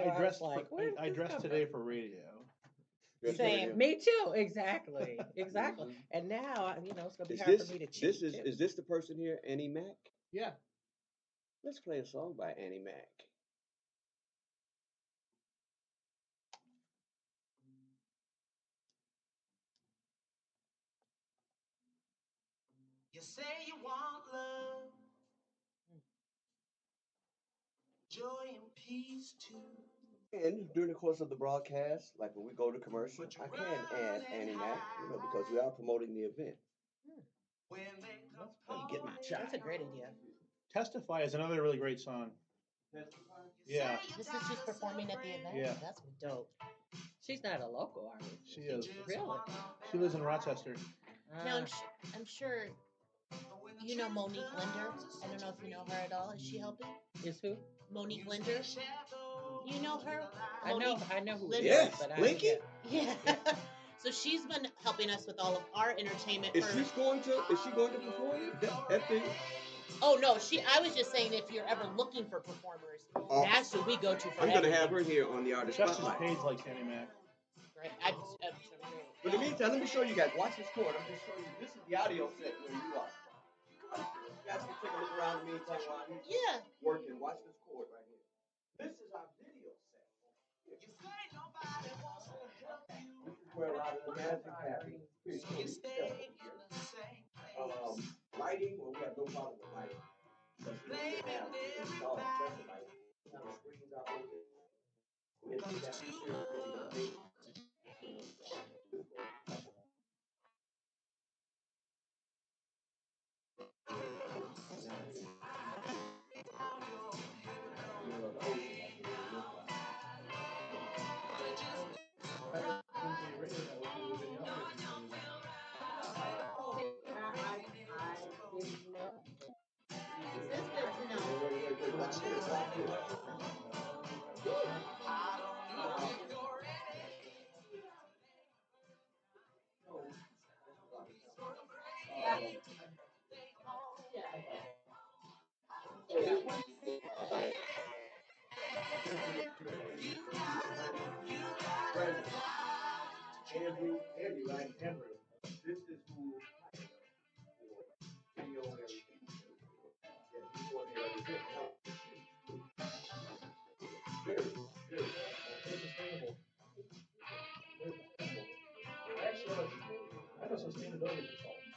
I was like, where I dressed today for radio. Same. Me too. Exactly. Exactly. And now, you know, it's gonna be Is hard this for me to cheat too. is this the person here, Annie Mac? Yeah. Let's play a song by Annie Mac. You say you want love, joy and peace too. And during the course of the broadcast, like when we go to commercial, I can add Annie Mac, you know, because we are promoting the event. Let me get my shot. That's a great idea. Testify is another really great song. Yeah. This is she's performing at the event. Yeah. That's dope. She's not a local artist. She is. Really? She lives in Rochester. Now I'm sure you know Monique Linder. I don't know if you know her at all. Is she helping? Is who? Monique Linder. You know her? I know who Linder. it is, but Blinky? Yeah. So she's been helping us with all of our entertainment. Is she going to perform at the? Oh no, I was just saying if you're ever looking for performers, that's who we go to for. I'm gonna have her here on the artist Justice spotlight. Page likes Annie Mac. Right. But in the meantime, let me show you guys. Watch this chord. I'm just showing you. This is the audio set where you are. You guys can take a look around in the meantime while he's working. Watch this chord right here. This is our video set. This is where a lot of the magic happens. Lighting, well, we have no problem with lighting. Because we don't have installed special lighting. The screens are open. It's that Andrew, right? Andrew. This is who video and everything. Sustainable. Actually, I'm a sustainability consultant.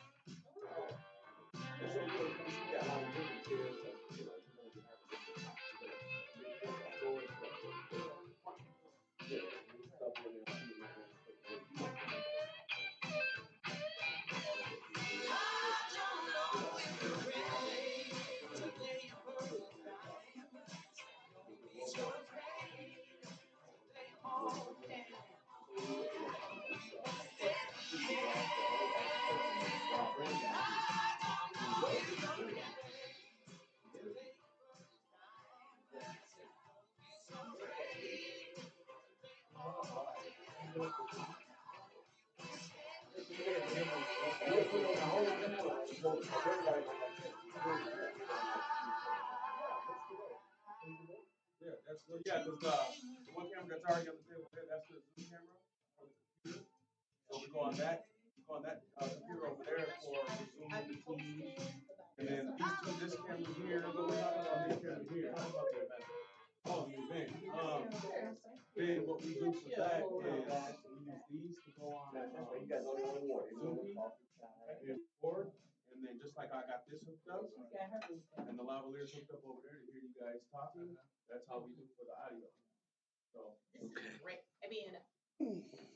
Yeah, because the one camera that's already on the table there, that's the Zoom camera or the computer. So we go on that computer over there for Zoom the Teams. And then this camera here, we're talking about this camera here. Talk about the event. Oh, the event. Then what we do for that is we use these to go on Zoom and record. And then just like I got this hooked up, and the lavalier hooked up over there to hear you guys talking. That's how we do for the audio. So this is great. I mean,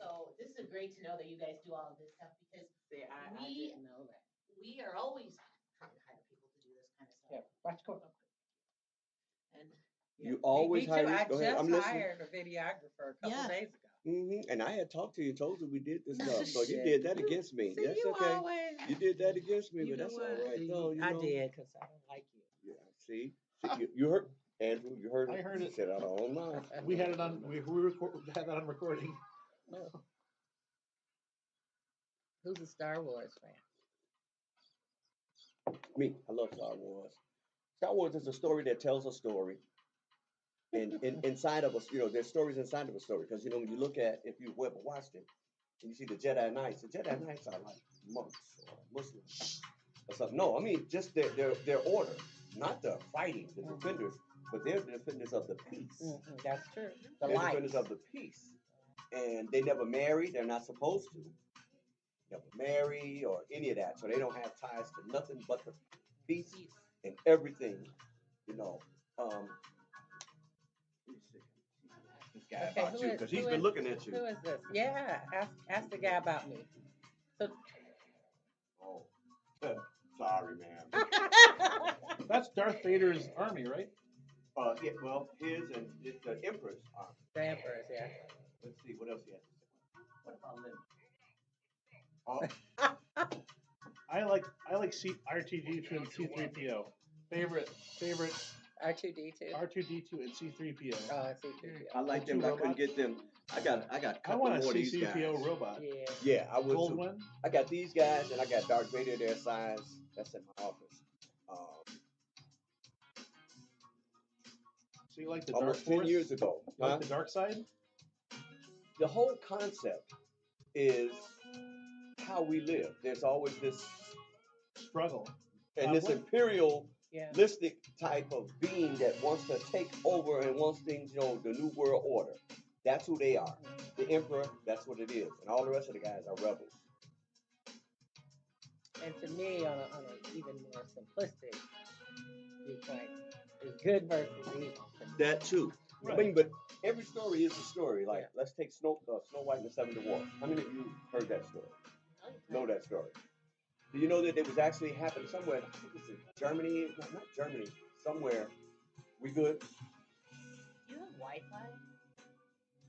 so this is great to know that you guys do all of this stuff because I didn't know that. We are always trying to hire people to do this kind of stuff. Yeah, watch go. And you always hire. I just hired a videographer a couple days ago. And I had talked to you and told you we did this stuff. So you did that against me. See, that's okay. You did that against me, but that's all right. Though, I did because I don't like you. Yeah, see you heard Andrew. You heard it. I heard it. Said out of own mouth. We had it on. We had that on recording. Oh. Who's a Star Wars fan? Me. I love Star Wars. Star Wars is a story that tells a story. And inside of us, there's stories inside of a story. Because when you look at, if you've ever watched it, and you see the Jedi Knights are like monks or Muslims or something. No, I mean just their order, not the fighting, the defenders, but they're the defenders of the peace. That's true. The They're light. defenders of the peace, and they never marry. They're not supposed to never marry or any of that. So they don't have ties to nothing but the peace and everything. Let me see. This guy Okay, about you because he's been looking at you. Who is this? Yeah, ask the guy about me. So, Oh, sorry, man. That's Darth Vader's army, right? Yeah, well, his and it's the Emperor's army. the Emperor's, yeah. Let's see what else he has to say. What about Lynn? I like R2D2 and C3PO. Favorite R2D2. R2D2 and C3PO. Oh, I see. I like them. I couldn't get them. I got a I couple want a more of these guys. C3PO robot. Yeah. Yeah, I would Gold too. one. I got these guys, and I got Darth Vader their size. That's in my office. So you like the Dark Almost Force? 10 years ago. You like the dark side? The whole concept is how we live. There's always this Struggle. and this Yeah. imperialistic type of being that wants to take over and wants things, the new world order. That's who they are. The emperor, that's what it is. And all the rest of the guys are rebels. And to me, on a even more simplistic viewpoint, is good versus evil. That too. Right. I mean, but every story is a story. Like, let's take Snow White and the Seven Dwarfs. How many of you heard that story? Know that story? Do you know that it was actually happened somewhere? I think it's in Germany. No, not Germany. Somewhere. We good? You have Wi-Fi?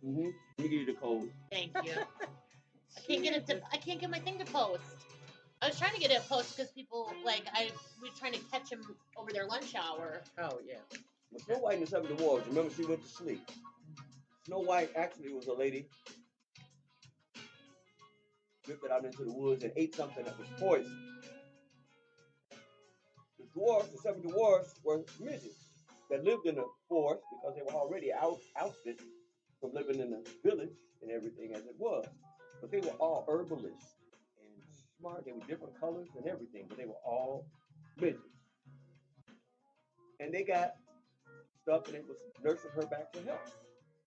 Mm-hmm. Let me give you the code. Thank you. I can't get my thing to post. I was trying to get it post because people we were trying to catch him over their lunch hour. Oh, yeah. Well, Snow White and the Seven Dwarfs, remember she went to sleep. Snow White actually was a lady. Drifted out into the woods and ate something that was poison. The dwarfs, the seven dwarfs, were midgets that lived in the forest because they were already ousted from living in the village and everything as it was. But they were all herbalists and smart. They were different colors and everything, but they were all midgets. And they got stuff and it was nursing her back to health.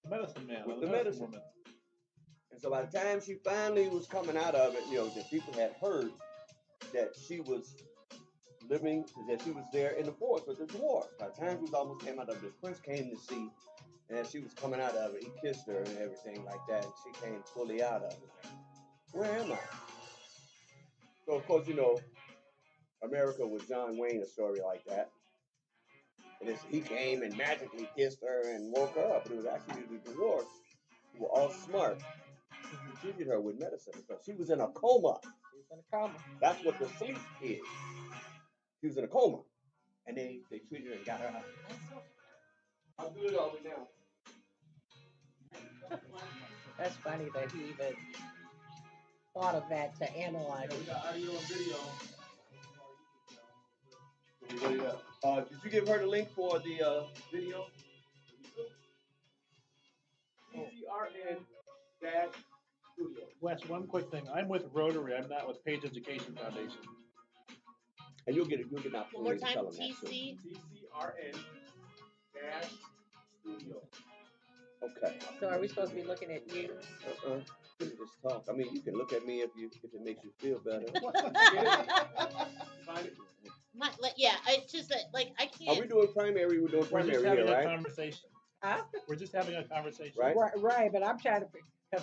Medicine man. With the the medicine. woman. And so by the time she finally was coming out of it, the people had heard that she was living, that she was there in the forest with the dwarf. By the time she was almost came out of it, the prince came to see, and as she was coming out of it, he kissed her and everything like that, and she came fully out of it. Where am I? So of course, America with John Wayne, a story like that. And he came and magically kissed her and woke her up, but it was actually the dwarves who were all smart. Who treated her with medicine because she was in a coma. She was in a coma. That's what the sleep is. She was in a coma. And they treated her and got her out. How good are we now? That's funny that he even thought of that to analyze We it. got audio and video. Did you give her the link for the video? TCRN Studio. Wes, one quick thing. I'm with Rotary. I'm not with Page Education Foundation. And you'll get an opportunity One more to time, tell them that too. TC. TCRN Studio. Okay. So are we supposed to be looking at you? You can just talk. I mean, you can look at me if it makes you feel better. Find it. It's just that I can't. Are we doing primary? We're doing We're primary just here, having a right? conversation. Huh? We're just having a conversation. Right. Right, but I'm trying to.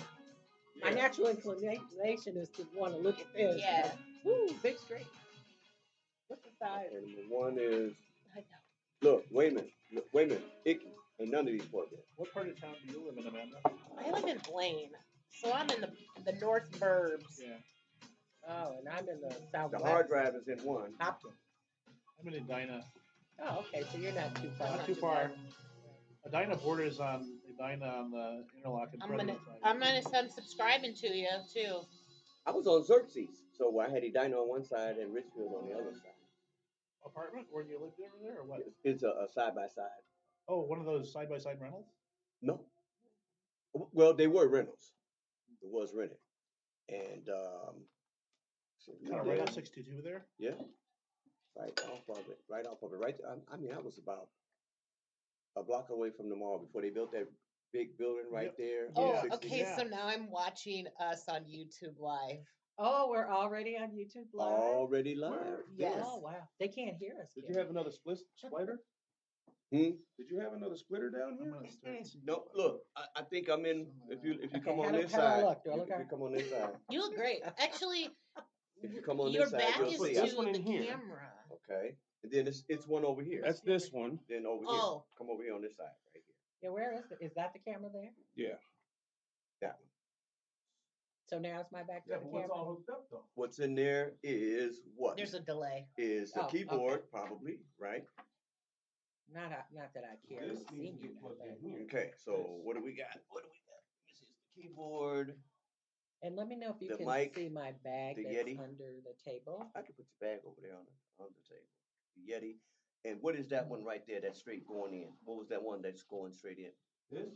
My natural inclination is to want to look at this. Yeah. Woo, big screen. What's the size? And number one is, look, wait a minute, Icky, and none of these poor kids. What part of town do you live in, Amanda? I live in Blaine, so I'm in the North Burbs. Yeah. Oh, and I'm in the The southwest. hard drive is in one. Hopkins. I'm in Edina. Oh, okay, so you're not too far. Not too far. Edina borders on Edina on the Interlochen President side. I'm subscribing to you too. I was on Xerxes, so I had Edina on one side and Richfield on the other side. Apartment where you lived over there or what? It's a side by side. Oh, one of those side by side rentals. No. Well, they were rentals. It was rented. And so we Kind of were right there. off 62 there. Yeah, right off of it. Right off of it. Right. I mean, I was about a block away from the mall before they built that big building right Yep. there. on Oh, Yeah, okay. 66. So yeah. now I'm watching us on YouTube live. Oh, we're already on YouTube Live. Already live. Where- Yes. Oh wow, they can't hear us. Did Kim. you have another splitter? Hmm? Did you have another splitter down I'm here? gonna start seeing. No, look, I think I'm in. If you Okay, come how on do- this how do I side, look? Do I look if you alright? come on this side, You look great. Actually, if you come on your this side, back you'll is see. This to one the in here. camera. Okay, and then it's one over here. That's this one. Then over Oh. here, come over here on this side, right here. Yeah, where is it? Is that the camera there? Yeah. That one. So now it's my back to Yeah, the but what's camera. all hooked up though? What's in there is what? There's a delay. Is the Oh, okay. keyboard probably right? Not that I care This to needs see to you get now, plugged in but- here. Okay, so This. what do we got? What do we got? This is the keyboard. And let me know if you The can mic, see my bag the that's Yeti. under the table. I can put your bag over there on the table. The Yeti. And what is that one right there that's straight going in? What was that one that's going straight in? This?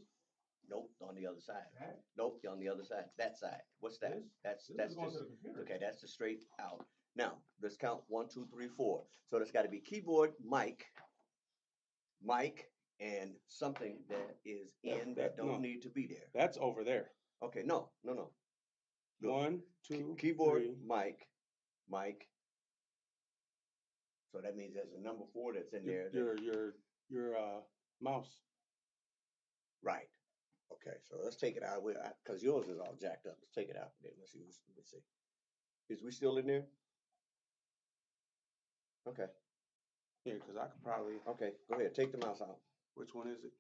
Nope, on the other side. That? Nope, on the other side. That side. What's that? This? That's is going just to the computer. okay. That's the straight out. Now let's count 1, 2, 3, 4. So there's got to be keyboard, mic, and something that is in that don't no. need to be there. That's over there. Okay, no. Look, 1, 2, keyboard, 3. mic. So that means there's a number 4 that's in there. Your mouse. Right. Okay, so let's take it out. Because yours is all jacked up. Let's take it out. Then let's see. Let's see. Is we still in there? Okay. Yeah, because I could probably. Okay. Go ahead. Take the mouse out. Which one is it?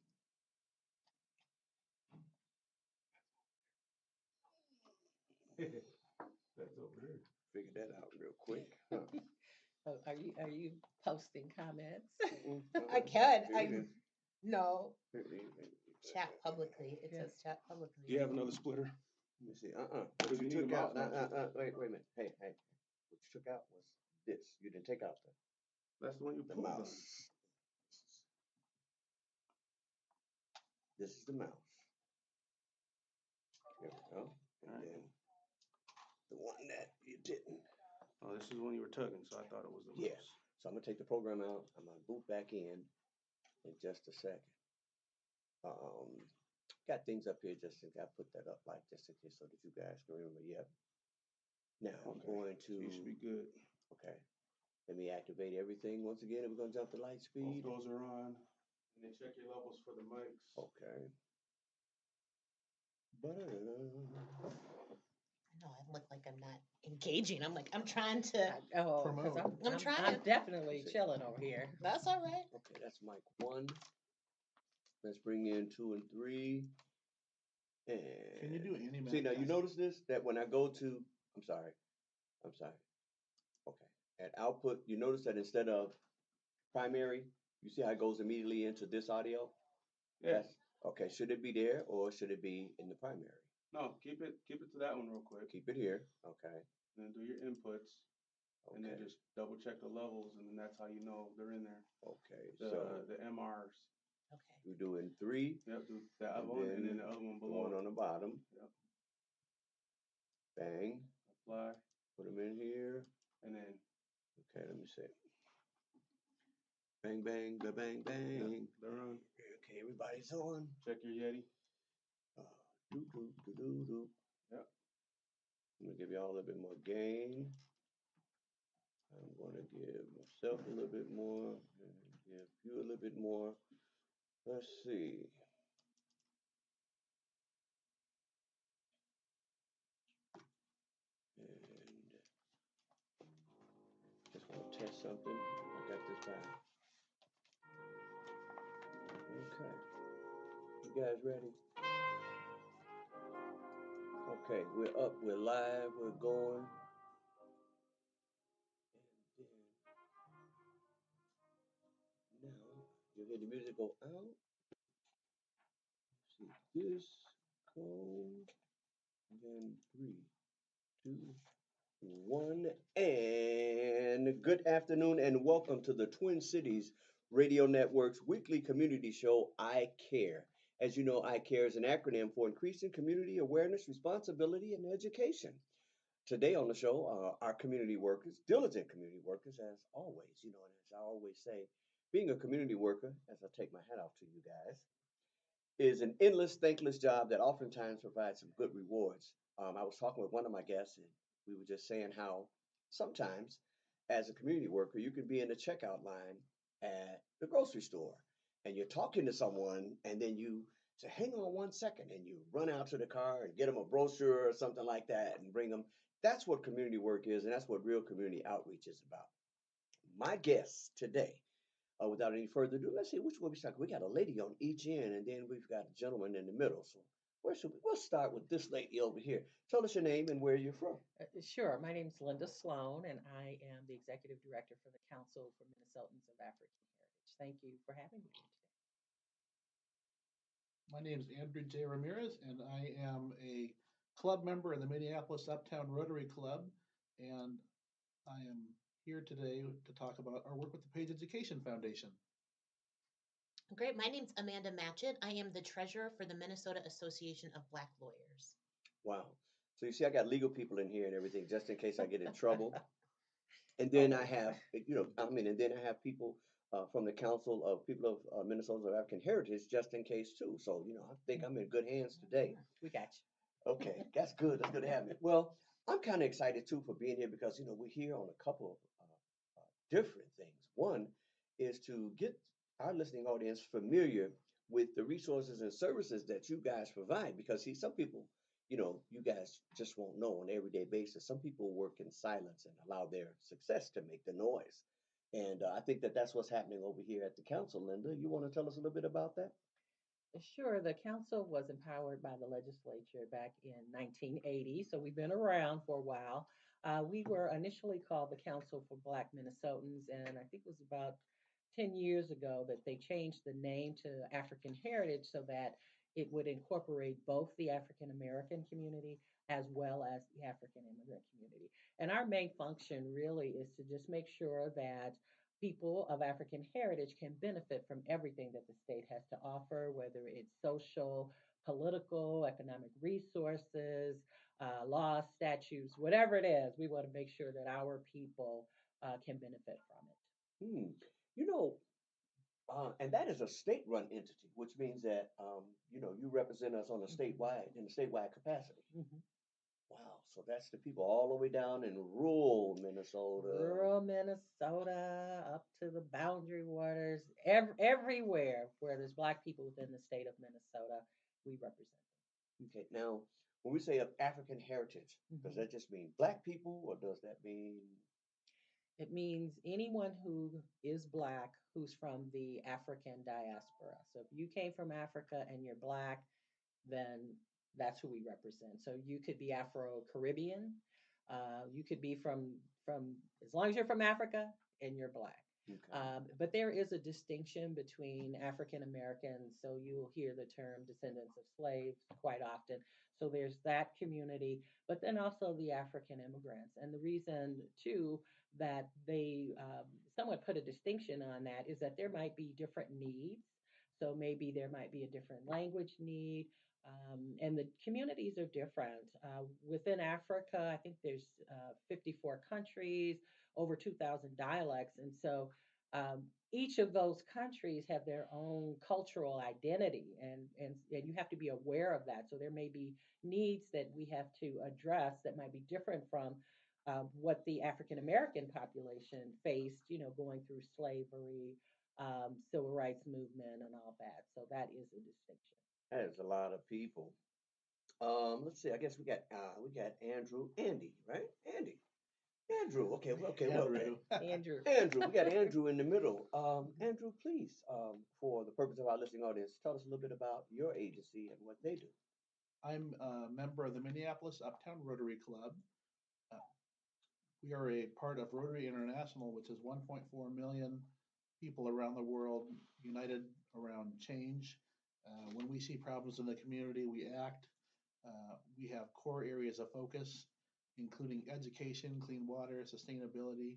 That's over there. Figure that out real quick. Huh. Oh, are you posting comments? I can. Here it is. No. Here it is. Chat publicly. It Yeah. says chat publicly. Do you have another splitter? Let me see. But What you you need took a out. mouse, don't you? Wait a minute. Hey. What you took out was this. You didn't take out That's the one you the pulled on. mouse. This is the mouse. There we go. And Alright. then the one that you didn't. Oh, this is when you were tugging, so I thought it was the Yeah. mouse. So I'm gonna take the program out. I'm gonna boot back in just a second. Got things up here just in case I put that up like just in case so that you guys can remember. Yep. Now I'm Okay. going So you should be to. good. Okay. Let me activate everything once again. And we're gonna jump to light Both speed. those are on. And then check your levels for the mics. Okay. No, I look like I'm not engaging. I'm like, I'm trying to. Oh, Promote. because I'm I'm trying. definitely See. chilling over here. That's all right. Okay, that's mic 1. Let's bring in 2 and 3. And Can you do any? see now you notice this that when I go to I'm sorry. Okay. At output, you notice that instead of primary, you see how it goes immediately into this audio? Yeah. That's okay. Should it be there or should it be in the primary? No, keep it to that one real quick. Keep it here. Okay. And then do your inputs. And then Okay. just double check the levels, and then that's how you know they're in there. Okay. The So the MRs. Okay. we're doing 3, Yep, do that and one, and then then the other one the below. one on the bottom. Yep. Bang. Apply, Put them in here. and then Okay. Let me see. Bang, bang, ba, bang, bang. yep, they're on. Okay. Everybody's on. Check your Yeti. Doop, doop, doop, doop, doop. Yep. I'm gonna give y'all a little bit more gain. I'm gonna give myself a little bit more and give you a little bit more. Let's see. And just want to test something. I got this back. Okay. You guys ready? Okay, we're up, we're live, we're going. And then now you'll hear the music go out. See this go. And then 3, 2, 1. And good afternoon and welcome to the Twin Cities Radio Network's weekly community show, ICARE. As you know, ICARE is an acronym for Increasing Community Awareness, Responsibility, and Education. Today on the show, our community workers, diligent community workers, as always, and as I always say, being a community worker, as I take my hat off to you guys, is an endless, thankless job that oftentimes provides some good rewards. I was talking with one of my guests, and we were just saying how sometimes, as a community worker, you can be in the checkout line at the grocery store, and you're talking to someone, and then you say, "Hang on 1 second," and you run out to the car and get them a brochure or something like that, and bring them. That's what community work is, and that's what real community outreach is about. My guest today, without any further ado, let's see which one we start. We got a lady on each end, and then we've got a gentleman in the middle. So where should we? We'll start with this lady over here. Tell us your name and where you're from. Sure. My name's Linda Sloan, and I am the executive director for the Council for Minnesotans of African Heritage. Thank you for having me here today. My name is Andrew J. Ramirez, and I am a club member in the Minneapolis Uptown Rotary Club, and I am here today to talk about our work with the Page Education Foundation. Great. My name's Amanda Matchett. I am the treasurer for the Minnesota Association of Black Lawyers. Wow. So you see, I got legal people in here and everything, just in case I get in trouble. And then I have, and then I have people from the Council of People of Minnesota of African Heritage, just in case too. So, I think I'm in good hands today. We got you. Okay, that's good. That's good to have me. Well, I'm kind of excited too for being here because, we're here on a couple of different things. One is to get our listening audience familiar with the resources and services that you guys provide because, see, some people, you guys just won't know on an everyday basis. Some people work in silence and allow their success to make the noise. And I think that that's what's happening over here at the council. Linda, you want to tell us a little bit about that? Sure. The council was empowered by the legislature back in 1980, so we've been around for a while. We were initially called the Council for Black Minnesotans, and I think it was about 10 years ago that they changed the name to African Heritage so that it would incorporate both the African American community as well as the African immigrant community. And our main function really is to just make sure that people of African heritage can benefit from everything that the state has to offer, whether it's social, political, economic resources, laws, statutes, whatever it is. We want to make sure that our people can benefit from it. Hmm. You know, and that is a state-run entity, which means that you represent us on a in a statewide capacity. Mhm. Wow, so that's the people all the way down in rural Minnesota. Rural Minnesota, up to the boundary waters, everywhere where there's Black people within the state of Minnesota, we represent them. Okay, now when we say of African heritage, does Mhm. that just mean Black people, or does that mean? It means anyone who is Black who's from the African diaspora. So if you came from Africa and you're Black, then that's who we represent. So you could be Afro-Caribbean. You could be from as long as you're from Africa and you're Black. Okay. But there is a distinction between African Americans. So you'll hear the term descendants of slaves quite often. So there's that community, but then also the African immigrants. And the reason, too, that they somewhat put a distinction on that is that there might be different needs. So maybe there might be a different language need, and the communities are different. Within Africa, I think there's 54 countries, over 2,000 dialects. And so each of those countries have their own cultural identity, and you have to be aware of that. So there may be needs that we have to address that might be different from what the African American population faced, going through slavery, civil rights movement, and all that. So that is a distinction. That is a lot of people. Let's see. I guess we got Andy, right? Andrew. Okay, Andrew. Andrew. Andrew. We got Andrew in the middle. Andrew, please, for the purpose of our listening audience, tell us a little bit about your agency and what they do. I'm a member of the Minneapolis Uptown Rotary Club. We are a part of Rotary International, which is 1.4 million people around the world united around change. When we see problems in the community, we act. We have core areas of focus, including education, clean water, sustainability,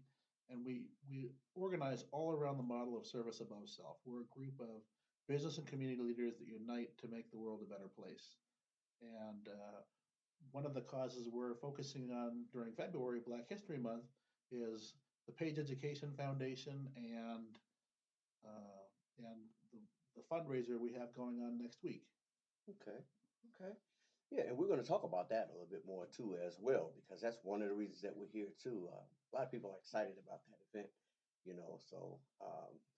And we organize all around the model of service above self. We're a group of business and community leaders that unite to make the world a better place. And one of the causes we're focusing on during February, Black History Month, is the Page Education Foundation and the fundraiser we have going on next week. Okay. Okay. Yeah, and we're going to talk about that a little bit more too as well, because that's one of the reasons that we're here too. A lot of people are excited about that event, so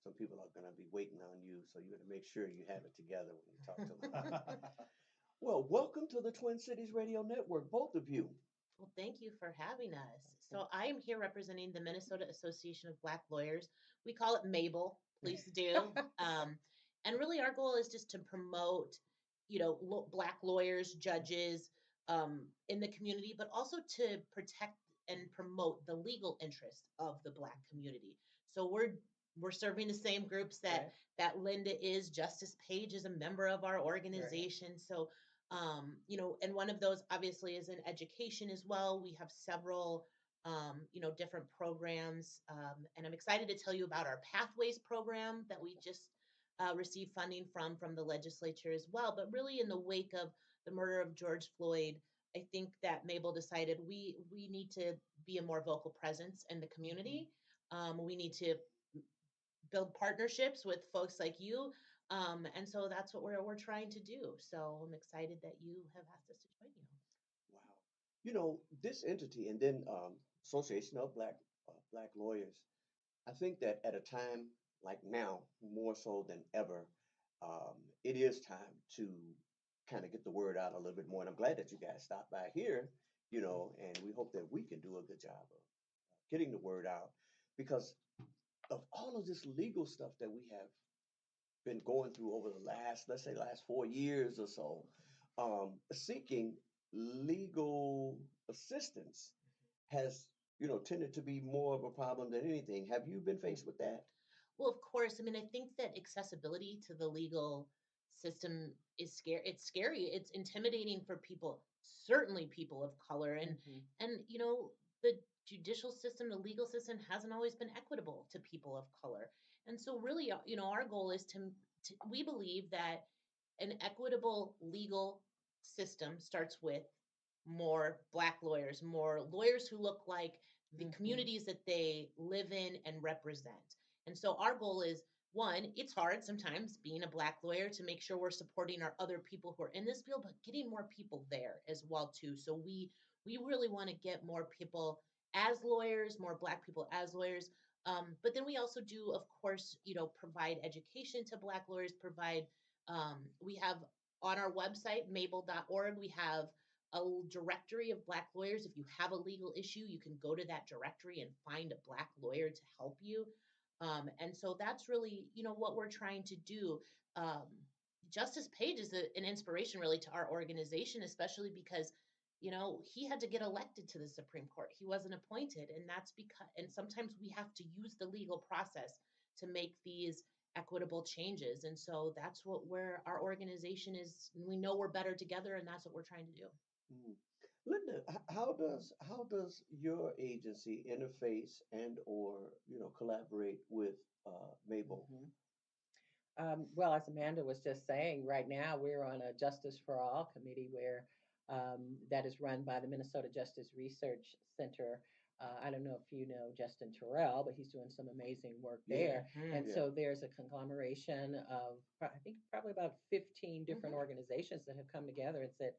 some people are going to be waiting on you, so you're going to make sure you have it together when you talk to them. Well, welcome to the Twin Cities Radio Network, both of you. Well, thank you for having us. So I am here representing the Minnesota Association of Black Lawyers. We call it Mabel. Please do. And really, our goal is just to promote, Black lawyers, judges in the community, but also to protect and promote the legal interest of the Black community. So we're serving the same groups that Linda is. Justice Page is a member of our organization. Right. So and one of those obviously is in education as well. We have several, different programs. And I'm excited to tell you about our Pathways program that we just received funding from the legislature as well. But really, in the wake of the murder of George Floyd, I think that Mabel decided we need to be a more vocal presence in the community. We need to build partnerships with folks like you. And so that's what we're trying to do. So I'm excited that you have asked us to join you. Wow. This entity and then Association of Black Lawyers, I think that at a time like now, more so than ever, it is time to kind of get the word out a little bit more. And I'm glad that you guys stopped by here, and we hope that we can do a good job of getting the word out, because of all of this legal stuff that we have been going through over the last 4 years or so, seeking legal assistance has, tended to be more of a problem than anything. Have you been faced with that? Well, of course. I mean, I think that accessibility to the legal system is scary. It's scary. It's intimidating for people, certainly people of color. And the judicial system, the legal system hasn't always been equitable to people of color. And so really, our goal is to we believe that an equitable legal system starts with more Black lawyers, more lawyers who look like the communities that they live in and represent. And so our goal is, one, it's hard sometimes being a Black lawyer to make sure we're supporting our other people who are in this field, but getting more people there as well too. So we really want to get more people as lawyers, more Black people as lawyers. But then we also do, of course, provide education to Black lawyers, we have on our website, mabel.org, we have a directory of Black lawyers. If you have a legal issue, you can go to that directory and find a Black lawyer to help you. And so that's really, what we're trying to do. Justice Page is an inspiration really to our organization, especially because, he had to get elected to the Supreme Court. He wasn't appointed. And that's because, and sometimes we have to use the legal process to make these equitable changes. And so that's where our organization is. We know we're better together, and that's what we're trying to do. Mm. Linda, how does your agency interface and or collaborate with Mabel? Well, as Amanda was just saying, right now we're on a Justice for All committee where that is run by the Minnesota Justice Research Center. I don't know if you know Justin Terrell, but he's doing some amazing work there. And so there's a conglomeration of, I think, probably about 15 different organizations that have come together and said,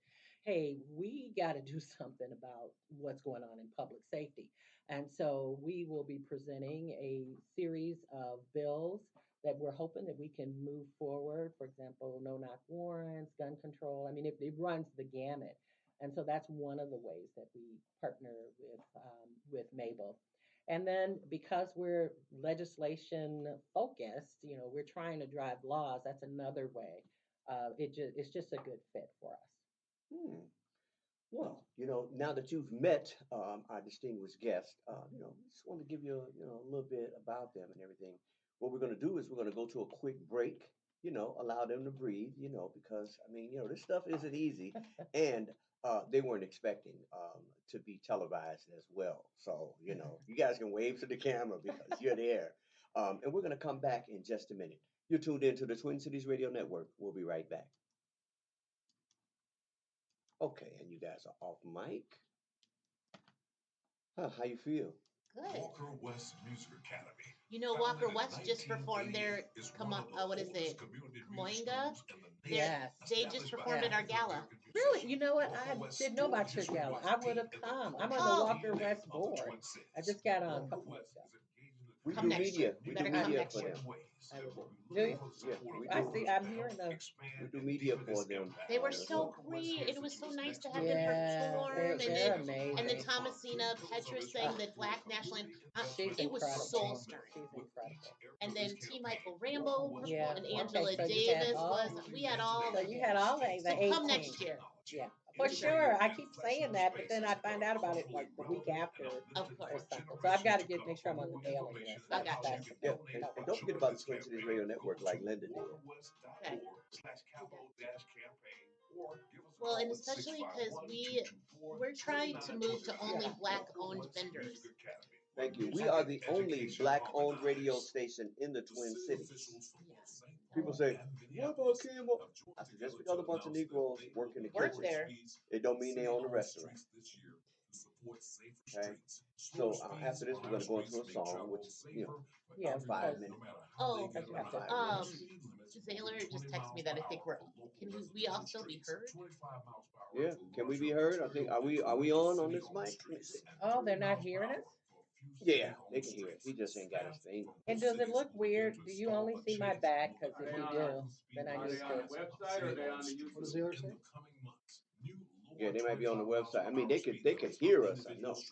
hey, we got to do something about what's going on in public safety. And so we will be presenting a series of bills that we're hoping that we can move forward. For example, no-knock warrants, gun control. I mean, it runs the gamut. And so that's one of the ways that we partner with Mabel. And then because we're legislation focused, we're trying to drive laws. That's another way. It's just a good fit for us. Well, now that you've met our distinguished guest, just want to give you a little bit about them and everything. What we're going to do is we're going to go to a quick break, allow them to breathe, because I mean, this stuff isn't easy, and they weren't expecting to be televised as well. So, you guys can wave to the camera because you're there. And we're gonna come back in just a minute. You're tuned into the Twin Cities Radio Network. We'll be right back. Okay, and you guys are off mic. How you feel? Good. Walker West Music Academy. You know, Walker Founded in West just performed their 1988, is one of the what is oldest it? community music Camoinga? schools in the nation. Yes. They just Established by performed at our African gala. American Really? musicians, You know what? Walker I West didn't know scored about your history gala. with I would have feet in the come. I'm country on the Oh. Walker DNA West of the board. Twin I Cities. just got on a Walker couple weeks West ago. is engaged in the We Come do next media. year. We You do better come media next for year. them. I will do. We Do you? looking for the Yeah, support we of I do. see. doors I'm to hearing help the. expand We do and media deepen for its them. impact They were As so well. Walker West great, heads and it was into so its nice next to have them phase. Yeah, perform. they're And they're then amazing. the Thomasina Petra sang the Black National She's it was incredible. soul stirring. She's incredible. And then T. Michael Rambo Yeah. and Okay, Angela so you had Davis all. we had all So the you had all the so come 18. next year. Yeah, for sure. I keep saying that, but then I find out about it like the week after Of or course. something. So I've got to make sure I'm on the mailing list. I got you. That's the Yeah, thing. and don't forget about the Twin Cities Radio Network like Linda did. Okay. Well, and especially because we're trying to move to only Yeah. Black-owned vendors. Thank you. We are the only black-owned radio station in the Twin Cities. People say, "What about Campbell?" I said, just because a bunch of Negroes work in the Work kitchen, there. it don't mean they own a restaurant. Okay. So after this, we're gonna go into a song, which Yeah, about 5 minutes. Oh, Because you have to. 5 minutes. Zaylor just texted me that I think we all still be heard? Yeah. Can we be heard? I think are we on this mic? Let me see. Oh, they're not hearing us? Yeah, they can hear it. He just ain't got his thing. And does it look weird? Do you only see my back? Because if you do, then I Are need they on the to. website or are they on the What does YouTube? the other say? Yeah, they might be on the website. I mean, they could hear us. I know. Yeah,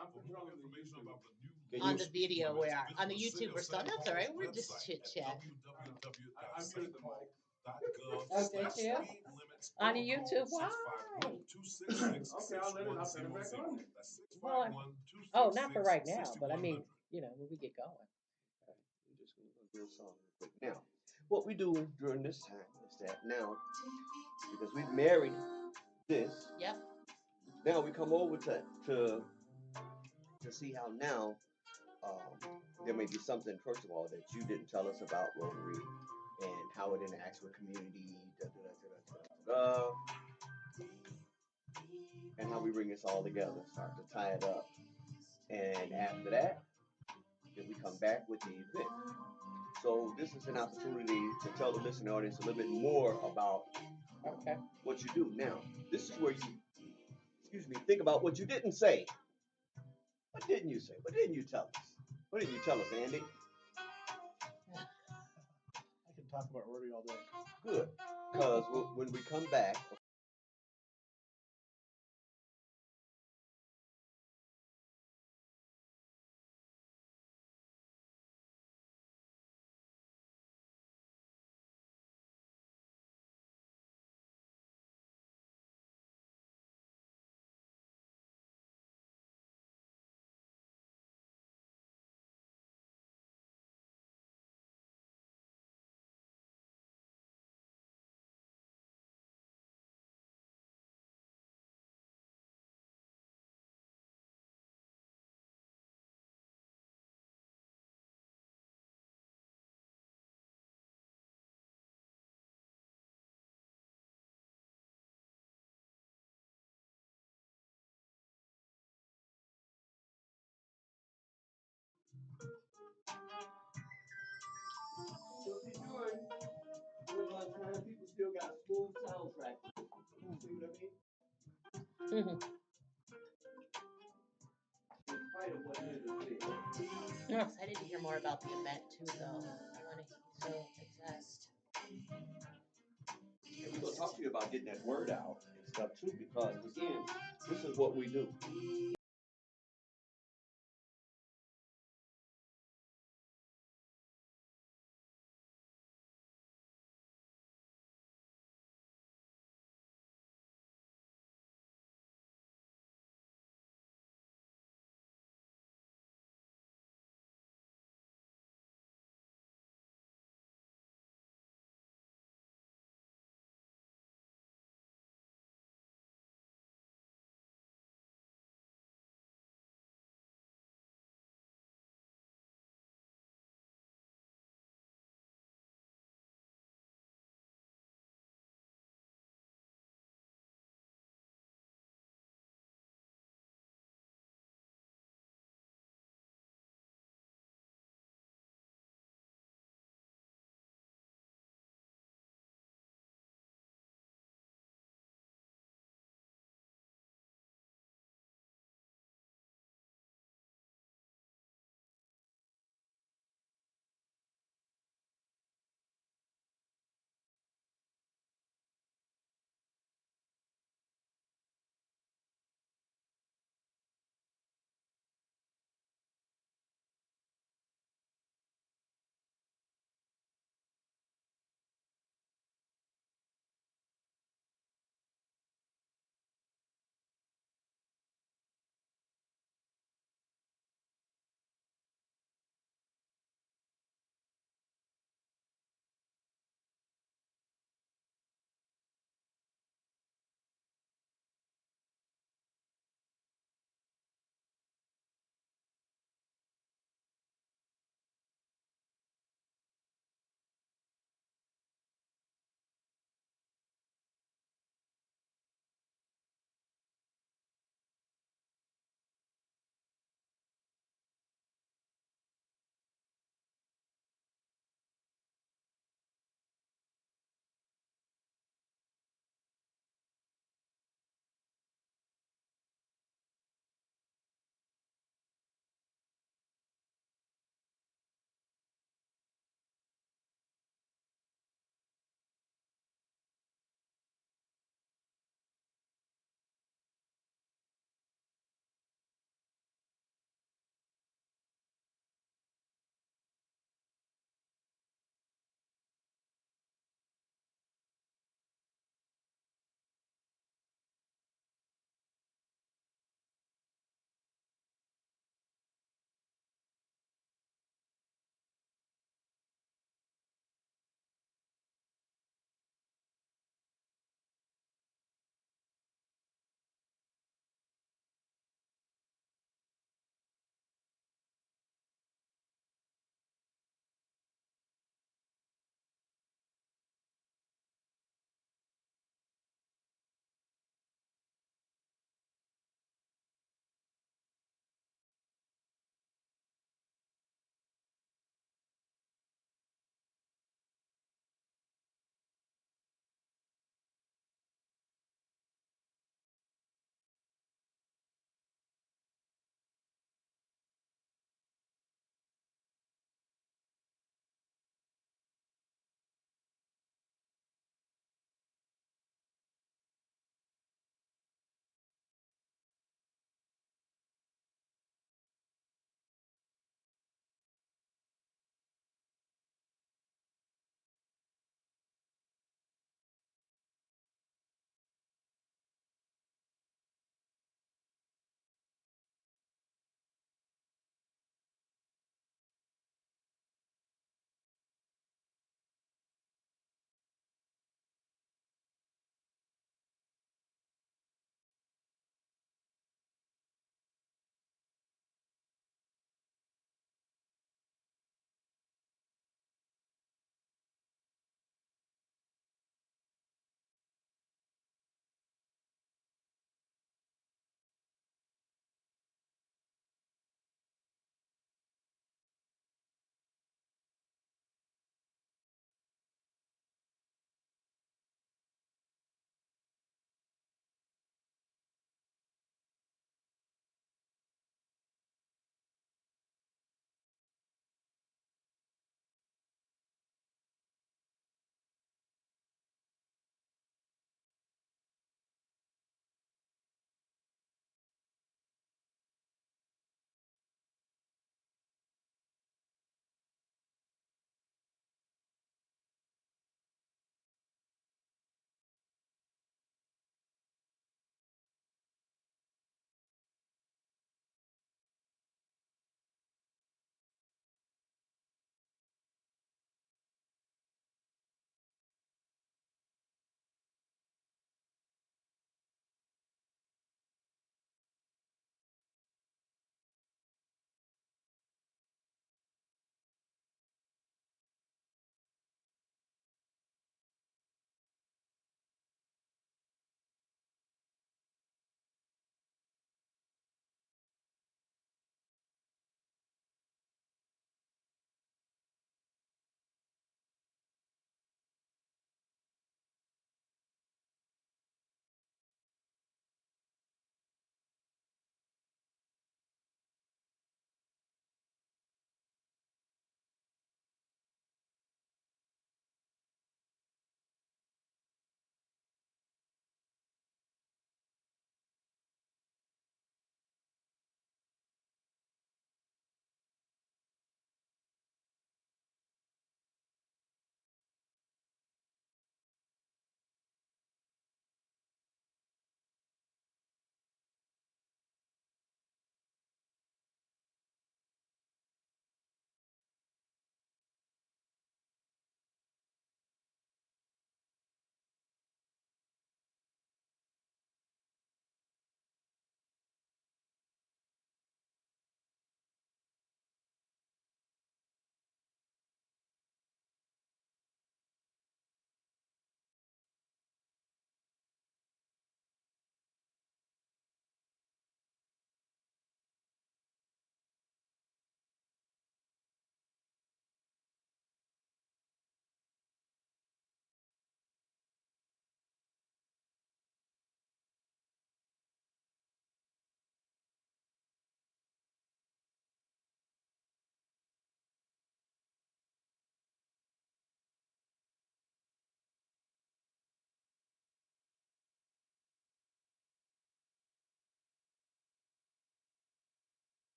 I'm controlling the YouTube. Can On you? the video we are. On the YouTube we're still. That's all right. We're just chit chat. I muted the mic. Oh, did you? On the YouTube? Why? Okay, I'll turn it back on then. Well, oh, not for right now, but I mean, when we get going. We're just gonna do a song real quick. Now, what we do during this time is that now, because we've married this, Yep. now we come over to see how now there may be something, first of all, that you didn't tell us about Rotary and how it interacts with community, and how we bring this all together, start to tie it up. And after that, then we come back with the event. So this is an opportunity to tell the listening audience a little bit more about what you do. Now, this is where you, think about what you didn't say. What didn't you say? What didn't you tell us? What didn't you tell us, Andy? I can talk about Rotary all day. Good. Because when we come back, people still got a smooth soundtrack. See what I mean? In spite of what it is. I'm excited to hear more about the event too, though. I want to. So it's And we're gonna talk to you about getting that word out and stuff too, because again, this is what we do.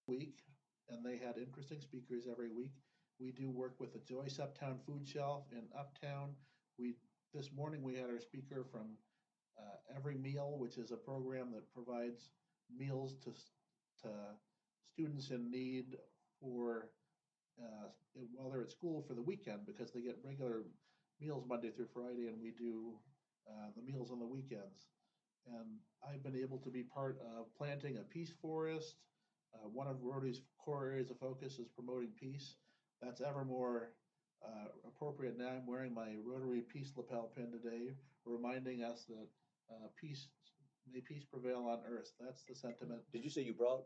week, and they had interesting speakers every week. We do work with the Joyce Uptown Food Shelf in Uptown. We this morning we had our speaker from Every Meal, which is a program that provides meals to students in need for while they're at school for the weekend because they get regular meals Monday through Friday, and we do the meals on the weekends. And I've been able to be part of planting a peace forest. One of Rotary's core areas of focus is promoting peace. That's ever more appropriate now. I'm wearing my Rotary Peace lapel pin today, reminding us that may peace prevail on earth. That's the sentiment. Did you say you brought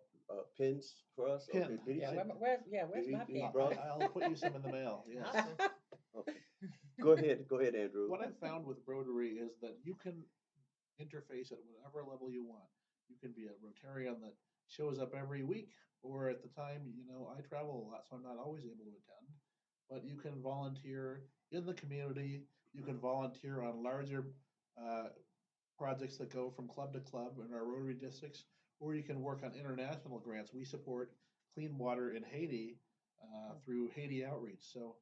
pins for us? Pin. Okay. Did he Yeah, say? where's He- my he pen? brought- I'll put you some in the mail. Yes. Awesome. Okay. Go ahead, Andrew. What I've found with Rotary is that you can interface at whatever level you want. You can be a Rotarian that shows up every week, or at the time, I travel a lot, so I'm not always able to attend. But you can volunteer in the community. You can volunteer on larger uh, projects that go from club to club in our Rotary districts, or you can work on international grants. We support clean water in Haiti through Haiti Outreach. So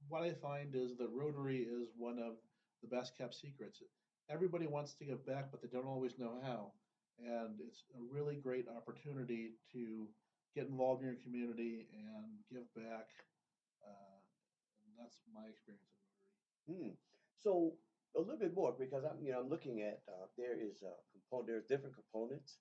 what I find is that Rotary is one of the best kept secrets. Everybody wants to give back, but they don't always know how. And it's a really great opportunity to get involved in your community and give back. And that's my experience of Rotary. So a little bit more because I'm looking at there is a component. There's different components.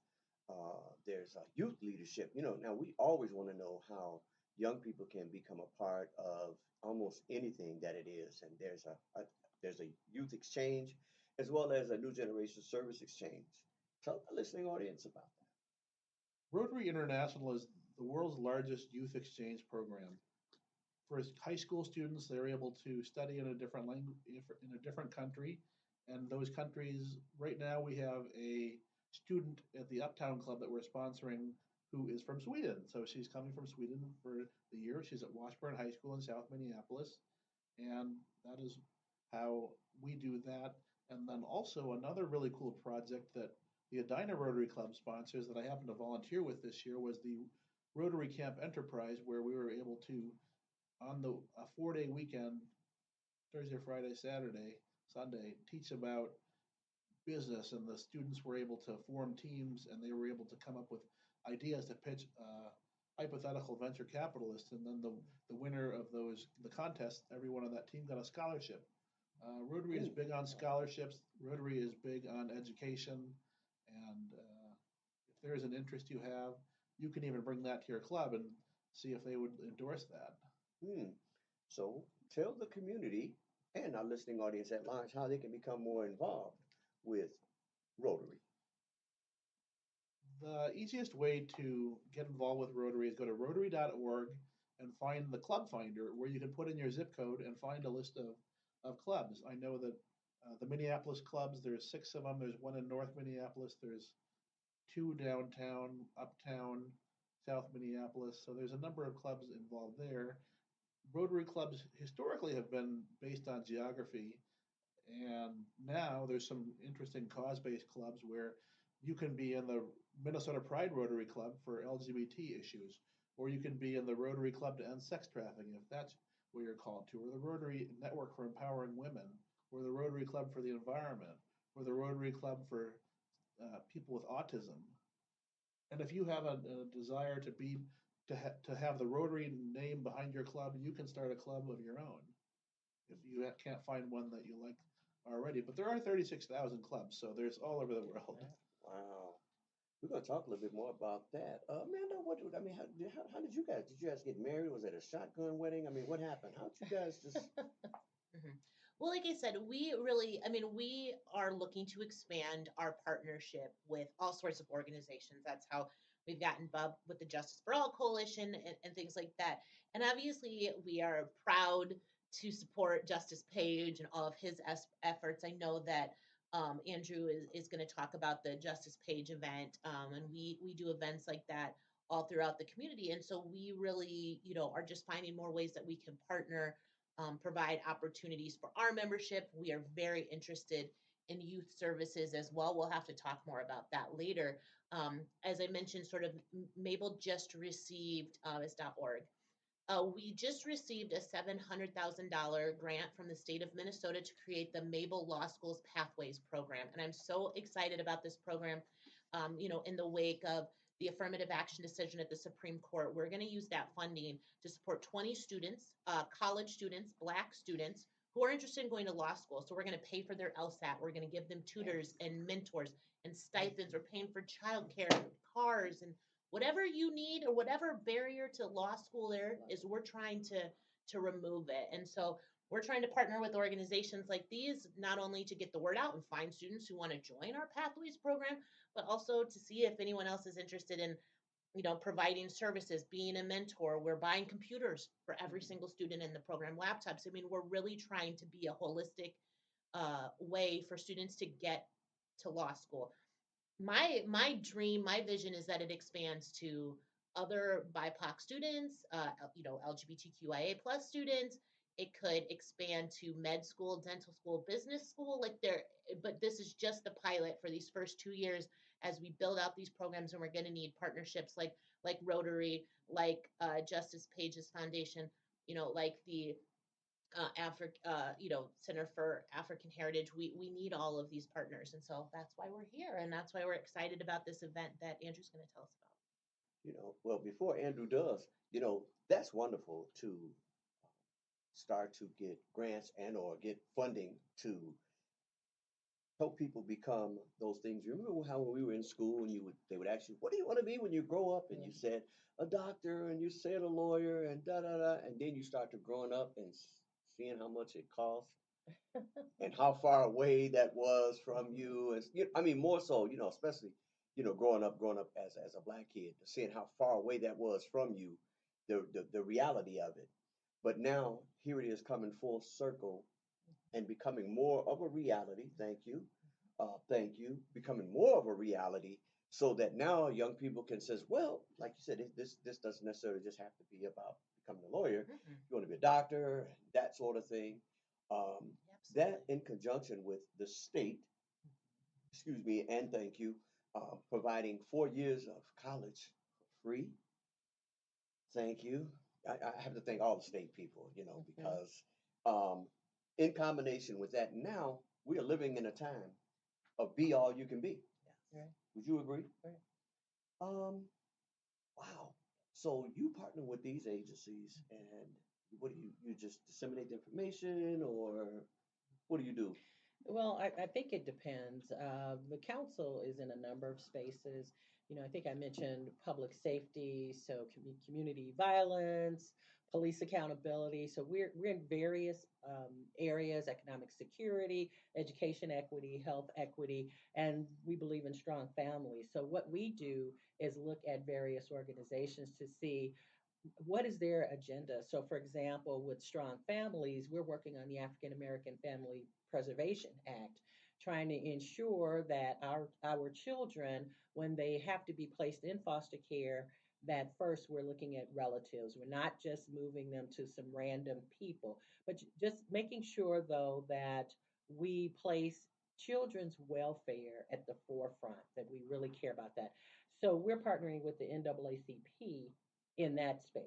There's youth leadership. Now we always want to know how young people can become a part of almost anything that it is, and there's a youth exchange as well as a new generation service exchange. Tell the listening audience about that. Rotary International is the world's largest youth exchange program. For high school students, they're able to study in a different language, in a different country. And those countries, right now, we have a student at the Uptown Club that we're sponsoring who is from Sweden. So she's coming from Sweden for the year. She's at Washburn High School in South Minneapolis. And that is how we do that. And then also another really cool project that the Edina Rotary Club sponsors that I happened to volunteer with this year was the Rotary Camp Enterprise, where we were able to, on a 4-day weekend, Thursday, Friday, Saturday, Sunday, teach about business, and the students were able to form teams, and they were able to come up with ideas to pitch hypothetical venture capitalists, and then the winner of the contest, everyone on that team got a scholarship. Rotary is big on scholarships. Rotary is big on education, and if there is an interest you have, you can even bring that to your club and see if they would endorse that. So tell the community and our listening audience at large how they can become more involved with Rotary. The easiest way to get involved with Rotary is go to rotary.org and find the club finder where you can put in your zip code and find a list of clubs. I know that the Minneapolis clubs, there's 6 of them. There's one in North Minneapolis. There's 2 downtown, uptown, South Minneapolis. So there's a number of clubs involved there. Rotary clubs historically have been based on geography, and now there's some interesting cause-based clubs where you can be in the Minnesota Pride Rotary Club for LGBT issues, or you can be in the Rotary Club to end sex trafficking if that's what you're called to, or the Rotary Network for empowering women, or the Rotary Club for the environment, or the Rotary Club for people with autism. And if you have a desire to have the Rotary name behind your club, you can start a club of your own if you can't find one that you like already. But there are 36,000 clubs, so there's all over the world. Wow. We're going to talk a little bit more about that. Amanda, how did you guys get married? Was it a shotgun wedding? I mean, what happened? How did you guys just? Well, like I said, we are looking to expand our partnership with all sorts of organizations. That's how we've gotten involved with the Justice for All Coalition and things like that. And obviously, we are proud to support Justice Page and all of his efforts. I know that Andrew is going to talk about the Justice Page event, and we do events like that all throughout the community. And so we really, are just finding more ways that we can partner, provide opportunities for our membership. We are very interested and youth services as well. We'll have to talk more about that later. As I mentioned, sort of Mabel just received, it's .org. We just received a $700,000 grant from the state of Minnesota to create the Mabel Law School's Pathways program. And I'm so excited about this program. In the wake of the affirmative action decision at the Supreme Court, we're going to use that funding to support 20 students, college students, Black students who are interested in going to law school. So we're going to pay for their LSAT. We're going to give them tutors and mentors and stipends. We're paying for childcare, cars, and whatever you need or whatever barrier to law school there is, we're trying to remove it. And so we're trying to partner with organizations like these, not only to get the word out and find students who want to join our Pathways program, but also to see if anyone else is interested in, providing services, being a mentor. We're buying computers for every single student in the program, laptops. I mean, we're really trying to be a holistic way for students to get to law school. My dream, my vision is that it expands to other BIPOC students, LGBTQIA plus students. It could expand to med school, dental school, business school, but this is just the pilot for these first 2 years as we build out these programs, and we're going to need partnerships like Rotary, like Justice Page's Foundation, like the Center for African Heritage. We need all of these partners, and so that's why we're here, and that's why we're excited about this event that Andrew's going to tell us about. Well, before Andrew does, that's wonderful to start to get grants and or get funding to help people become those things. You remember how when we were in school and they would ask you, what do you want to be when you grow up? And you said a doctor, and you said a lawyer, and da da da, and then you start to growing up and seeing how much it costs and how far away that was from you. And I mean, more so, especially, growing up as a Black kid, seeing how far away that was from you, the reality of it. But now here it is coming full circle and becoming more of a reality. Thank you. Thank you. Becoming more of a reality, so that now young people can says, well, like you said, this doesn't necessarily just have to be about becoming a lawyer. Mm-mm. You want to be a doctor, that sort of thing. That in conjunction with the state, excuse me, and thank you, providing 4 years of college for free. Thank you. I have to thank all the state people, because in combination with that, now we are living in a time of be all you can be. Right. Would you agree? Right. Wow. So you partner with these agencies, and what do you just disseminate the information, or what do you do? Well, I think it depends. The council is in a number of spaces. I think I mentioned public safety, so community violence, police accountability. So we're in various areas: economic security, education equity, health equity, and we believe in strong families. So what we do is look at various organizations to see what is their agenda. So, for example, with Strong Families, we're working on the African American Family Preservation Act, trying to ensure that our children, when they have to be placed in foster care, that first we're looking at relatives. We're not just moving them to some random people, but just making sure, though, that we place children's welfare at the forefront, that we really care about that. So we're partnering with the NAACP in that space.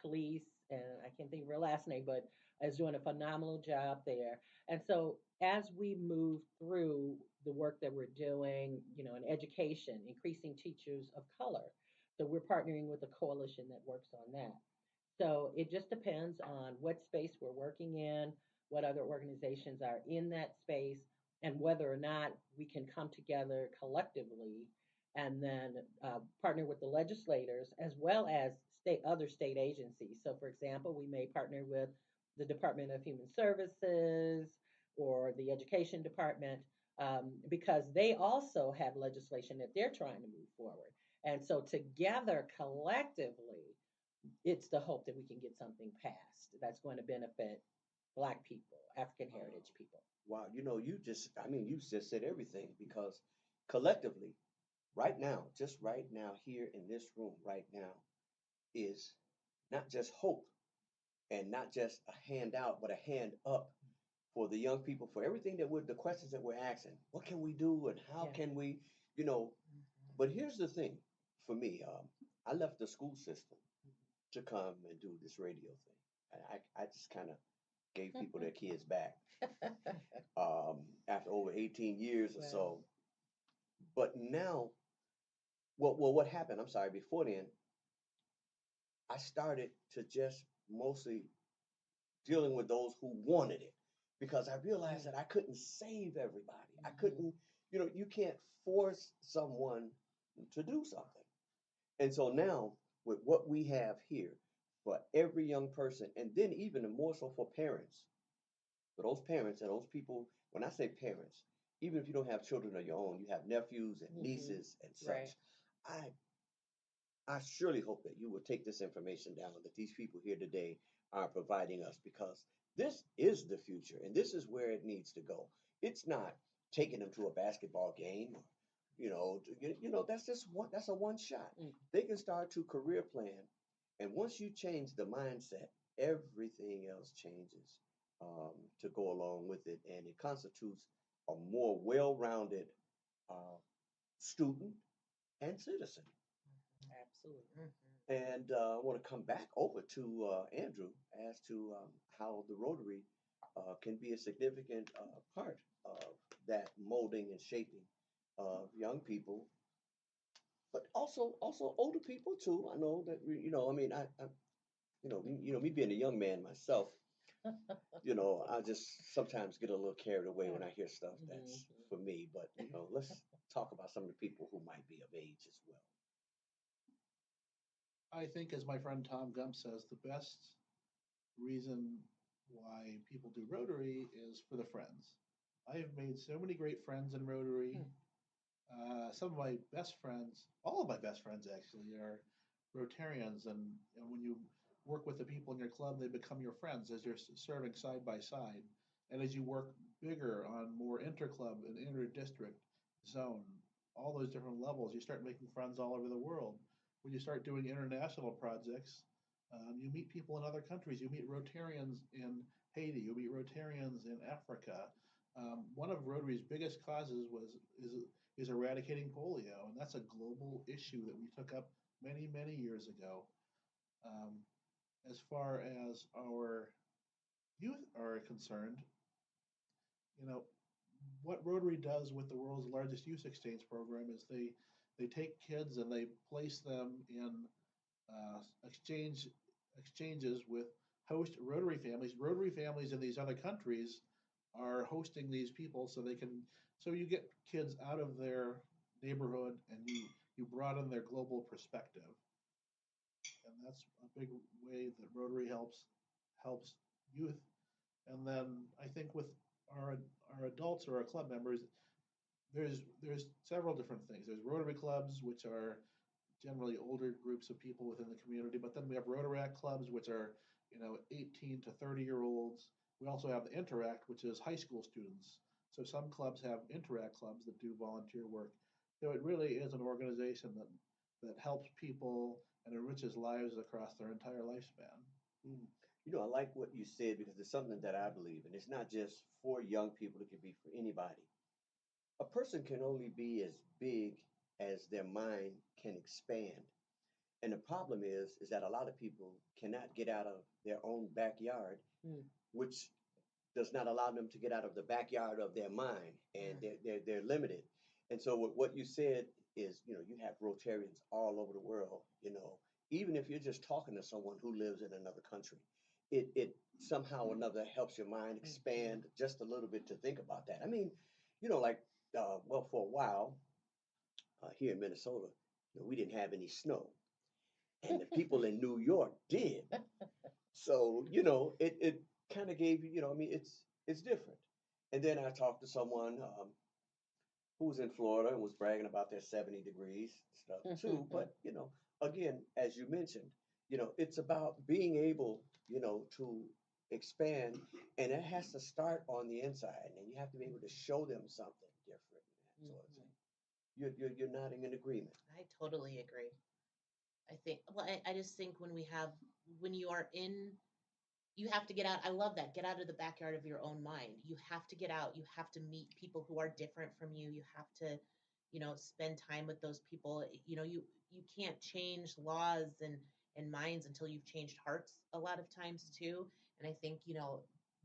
Khalees, and I can't think of her last name, but is doing a phenomenal job there. And so as we move through the work that we're doing, in education, increasing teachers of color. So we're partnering with a coalition that works on that. So it just depends on what space we're working in, what other organizations are in that space, and whether or not we can come together collectively and then partner with the legislators as well as other state agencies. So, for example, we may partner with the Department of Human Services or the Education Department because they also have legislation that they're trying to move forward. And so, together, collectively, it's the hope that we can get something passed that's going to benefit Black people, African heritage people. Wow, you just said everything, because collectively, right now, just right now, here in this room, right now, is not just hope and not just a hand out, but a hand up for the young people, for everything that the questions that we're asking. What can we do and how Yeah. can we, you know? But here's the thing for me. I left the school system to come and do this radio thing. And I just kind of gave people their kids back after over 18 years or Wow. so. But now, what happened? I'm sorry. Before then, I started to just mostly dealing with those who wanted it because I realized that I couldn't save everybody. I couldn't, you can't force someone to do something. And so now, with what we have here for every young person, and then even more so for parents, for those parents and those people, when I say parents, even if you don't have children of your own, you have nephews and nieces and such. Right. I surely hope that you will take this information down that these people here today are providing us because this is the future and this is where it needs to go. It's not taking them to a basketball game or, that's just that's a one shot. They can start to career plan. And once you change the mindset, everything else changes to go along with it. And it constitutes a more well rounded student and citizen. Absolutely. And I want to come back over to Andrew as to how the Rotary can be a significant part of that molding and shaping of young people, but also older people too. I know that I mean, me being a young man myself, I just sometimes get a little carried away when I hear stuff that's for me. But let's talk about some of the people who might be of age as well. I think, as my friend Tom Gump says, the best reason why people do Rotary is for the friends. I have made so many great friends in Rotary. Some of my best friends, all of my best friends actually, are Rotarians. And when you work with the people in your club, they become your friends as you're serving side by side. And as you work bigger on more interclub and inter-district zone, all those different levels, you start making friends all over the world. When you start doing international projects, you meet people in other countries. You meet Rotarians in Haiti. You meet Rotarians in Africa. One of Rotary's biggest causes is eradicating polio, and that's a global issue that we took up many years ago. Um, as far as our youth are concerned, you know, what Rotary does with the world's largest youth exchange program is they take kids and they place them in exchanges with host Rotary families. Rotary families in these other countries are hosting these people so you get kids out of their neighborhood and you broaden their global perspective. And that's a big way that Rotary helps youth. And then I think with our adults or our club members, there's several different things. There's Rotary clubs, which are generally older groups of people within the community, but then we have Rotaract clubs, which are 18 to 30-year-olds. We also have the Interact, which is high school students. So some clubs have Interact clubs that do volunteer work. So it really is an organization that helps people and enriches lives across their entire lifespan. Mm. I like what you said because it's something that I believe in. It's not just for young people, it can be for anybody. A person can only be as big as their mind can expand. And the problem is that a lot of people cannot get out of their own backyard, which does not allow them to get out of the backyard of their mind, and they're limited. And so what you said is, you have Rotarians all over the world. Even if you're just talking to someone who lives in another country, it somehow or another helps your mind expand just a little bit to think about that. I mean, like for a while here in Minnesota, we didn't have any snow, and the people in New York did. So, it kind of gave you, I mean, it's different. And then I talked to someone who was in Florida and was bragging about their 70 degrees stuff too. But, again, as you mentioned, it's about being able, to expand, and it has to start on the inside, and you have to be able to show them something different and that sort of thing. You're nodding in agreement. I totally agree. I think, well, I just think when you are in you have to get out. I love that. Get out of the backyard of your own mind. You have to get out. You have to meet people who are different from you. You have to, spend time with those people. You can't change laws and minds until you've changed hearts a lot of times too. And I think,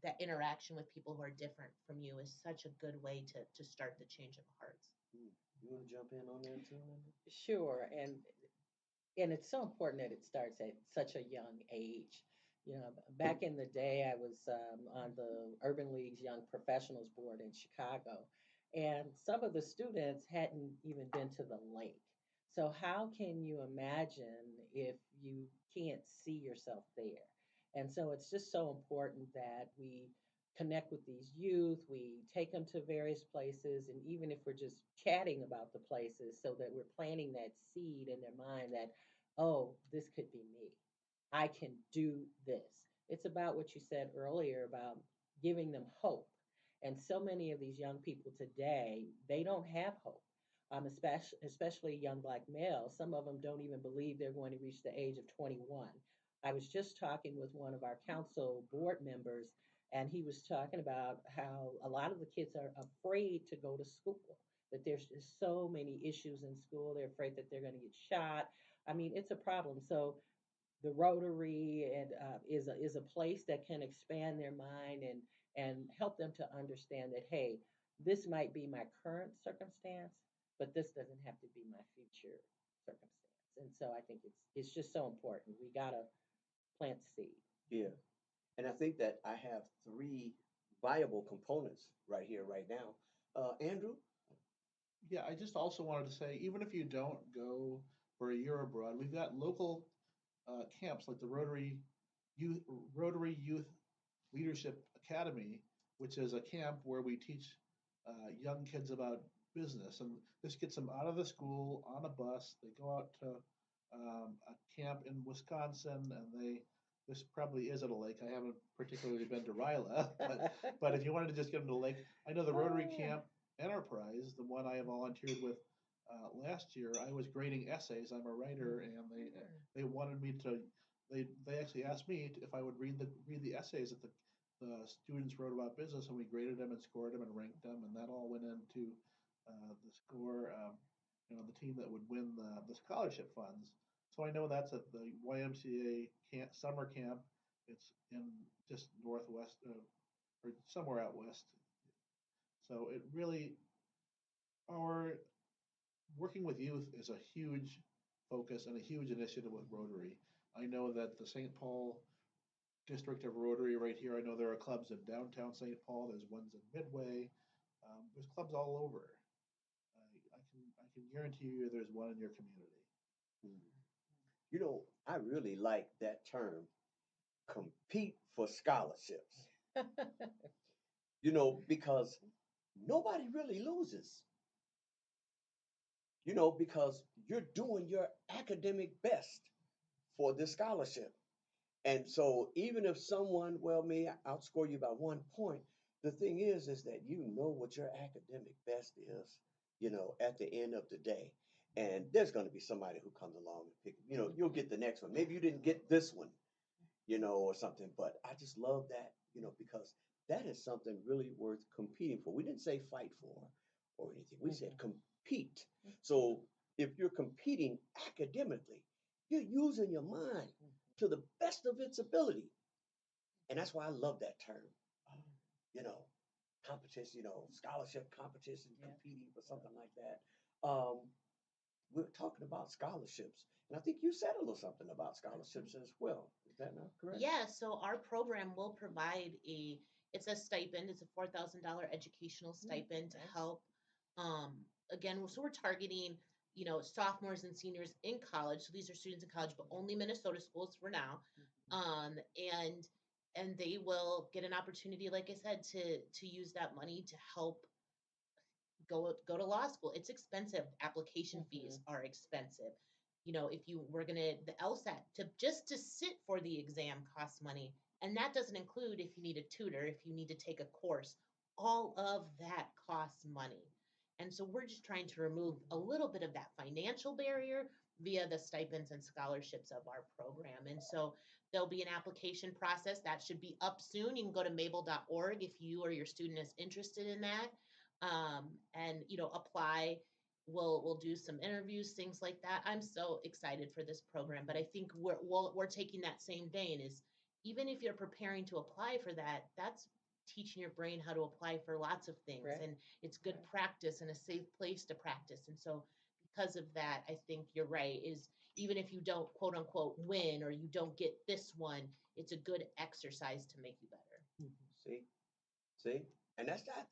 that interaction with people who are different from you is such a good way to start the change of hearts. You want to jump in on that too, Linda? Sure. And it's so important that it starts at such a young age. Back in the day, I was on the Urban League's Young Professionals Board in Chicago, and some of the students hadn't even been to the lake. So, how can you imagine if you can't see yourself there? And so, it's just so important that we connect with these youth, we take them to various places, and even if we're just chatting about the places, so that we're planting that seed in their mind that, oh, this could be me. I can do this. It's about what you said earlier about giving them hope. And so many of these young people today, they don't have hope. Especially young black males. Some of them don't even believe they're going to reach the age of 21. I was just talking with one of our council board members, and he was talking about how a lot of the kids are afraid to go to school, that there's just so many issues in school. They're afraid that they're going to get shot. I mean, it's a problem. So the Rotary and is a place that can expand their mind and help them to understand that, hey, this might be my current circumstance, but this doesn't have to be my future circumstance. And so I think it's just so important. We gotta plant seed. Yeah. And I think that I have three viable components right here, right now. Andrew? Yeah, I just also wanted to say, even if you don't go for a year abroad, we've got local camps like the Youth Rotary Youth Leadership Academy, which is a camp where we teach young kids about business, and this gets them out of the school on a bus. They go out to a camp in Wisconsin, and this probably is at a lake. I haven't particularly been to Ryla, but if you wanted to just get them to the lake, I know the Rotary Oh, Camp Enterprise, the one I volunteered with last year. I was grading essays. I'm a writer, and they wanted me to. They actually asked me if I would read the essays that the students wrote about business, and we graded them and scored them and ranked them, and that all went into the score. The team that would win the scholarship funds. So I know that's at the YMCA summer camp. It's in just northwest or somewhere out west. So it really, our working with youth is a huge focus and a huge initiative with Rotary. I know that the St. Paul district of Rotary right here, I know there are clubs in downtown St. Paul. There's ones in Midway. There's clubs all over. I can guarantee you there's one in your community. Hmm. I really like that term, compete for scholarships, because nobody really loses, because you're doing your academic best for this scholarship. And so even if someone, well, may outscore you by 1 point, the thing is that what your academic best is, at the end of the day. And there's going to be somebody who comes along and you'll get the next one. Maybe you didn't get this one, or something, but I just love that, because that is something really worth competing for. We didn't say fight for or anything. We said compete. So if you're competing academically, you're using your mind to the best of its ability. And that's why I love that term. uh, you know, Competition, scholarship competition, Yeah. competing for something like that. We're talking about scholarships. And I think you said a little something about scholarships as well. Is that not correct? Yeah, so our program will provide it's a stipend, it's a $4,000 educational stipend to nice. help. Um, again, so we're targeting, sophomores and seniors in college. So these are students in college, but only Minnesota schools for now. Um, and and they will get an opportunity, like I said, to use that money to help go to law school. It's expensive. Application fees are expensive. If you were gonna the LSAT to sit for the exam costs money, and that doesn't include if you need a tutor, if you need to take a course. All of that costs money. And so we're just trying to remove a little bit of that financial barrier via the stipends and scholarships of our program. And so There'll be an application process that should be up soon. You can go to mabel.org if you or your student is interested in that, and apply. We'll do some interviews, things like that. I'm so excited for this program, but I think we're taking that same vein. Is even if you're preparing to apply for that, that's teaching your brain how to apply for lots of things, Right. and it's good Right. practice and a safe place to practice. And so because of that, I think you're right. Is even if you don't quote unquote win or you don't get this one, it's a good exercise to make you better. See, and that's not.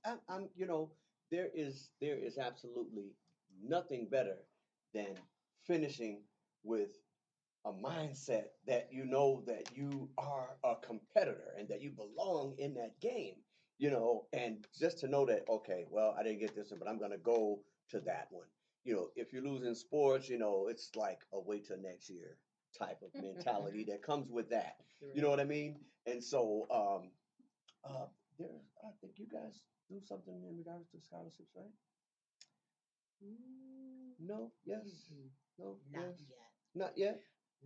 There is absolutely nothing better than finishing with a mindset that you know that you are a competitor and that you belong in that game. And just to know that, okay, well, I didn't get this one, but I'm gonna go to that one. If you lose in sports, it's like a wait till next year type of mentality that comes with that. You know what I mean? And so, uh, I think you guys do something in regards to scholarships, right? No, yes, no, Not yes, yet. not yet,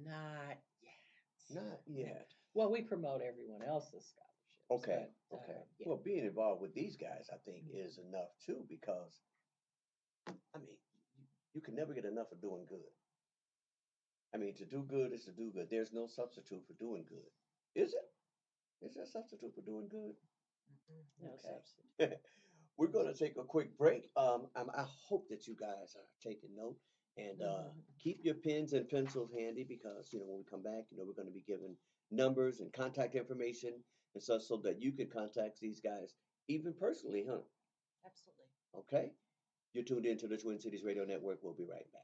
Not yet. not yet. Well, we promote everyone else's scholarships. Okay, but, okay. yeah. Well, being involved with these guys, I think, is enough too, because I mean, you can never get enough of doing good. I mean, to do good is to do good. There's no substitute for doing good, is it? Is there a substitute for doing good? No Okay. substitute. We're going to take a quick break. I hope that you guys are taking note and keep your pens and pencils handy, because when we come back, we're going to be given numbers and contact information and such, so that you can contact these guys even personally, huh? Absolutely. Okay. You're tuned into the Twin Cities Radio Network. We'll be right back.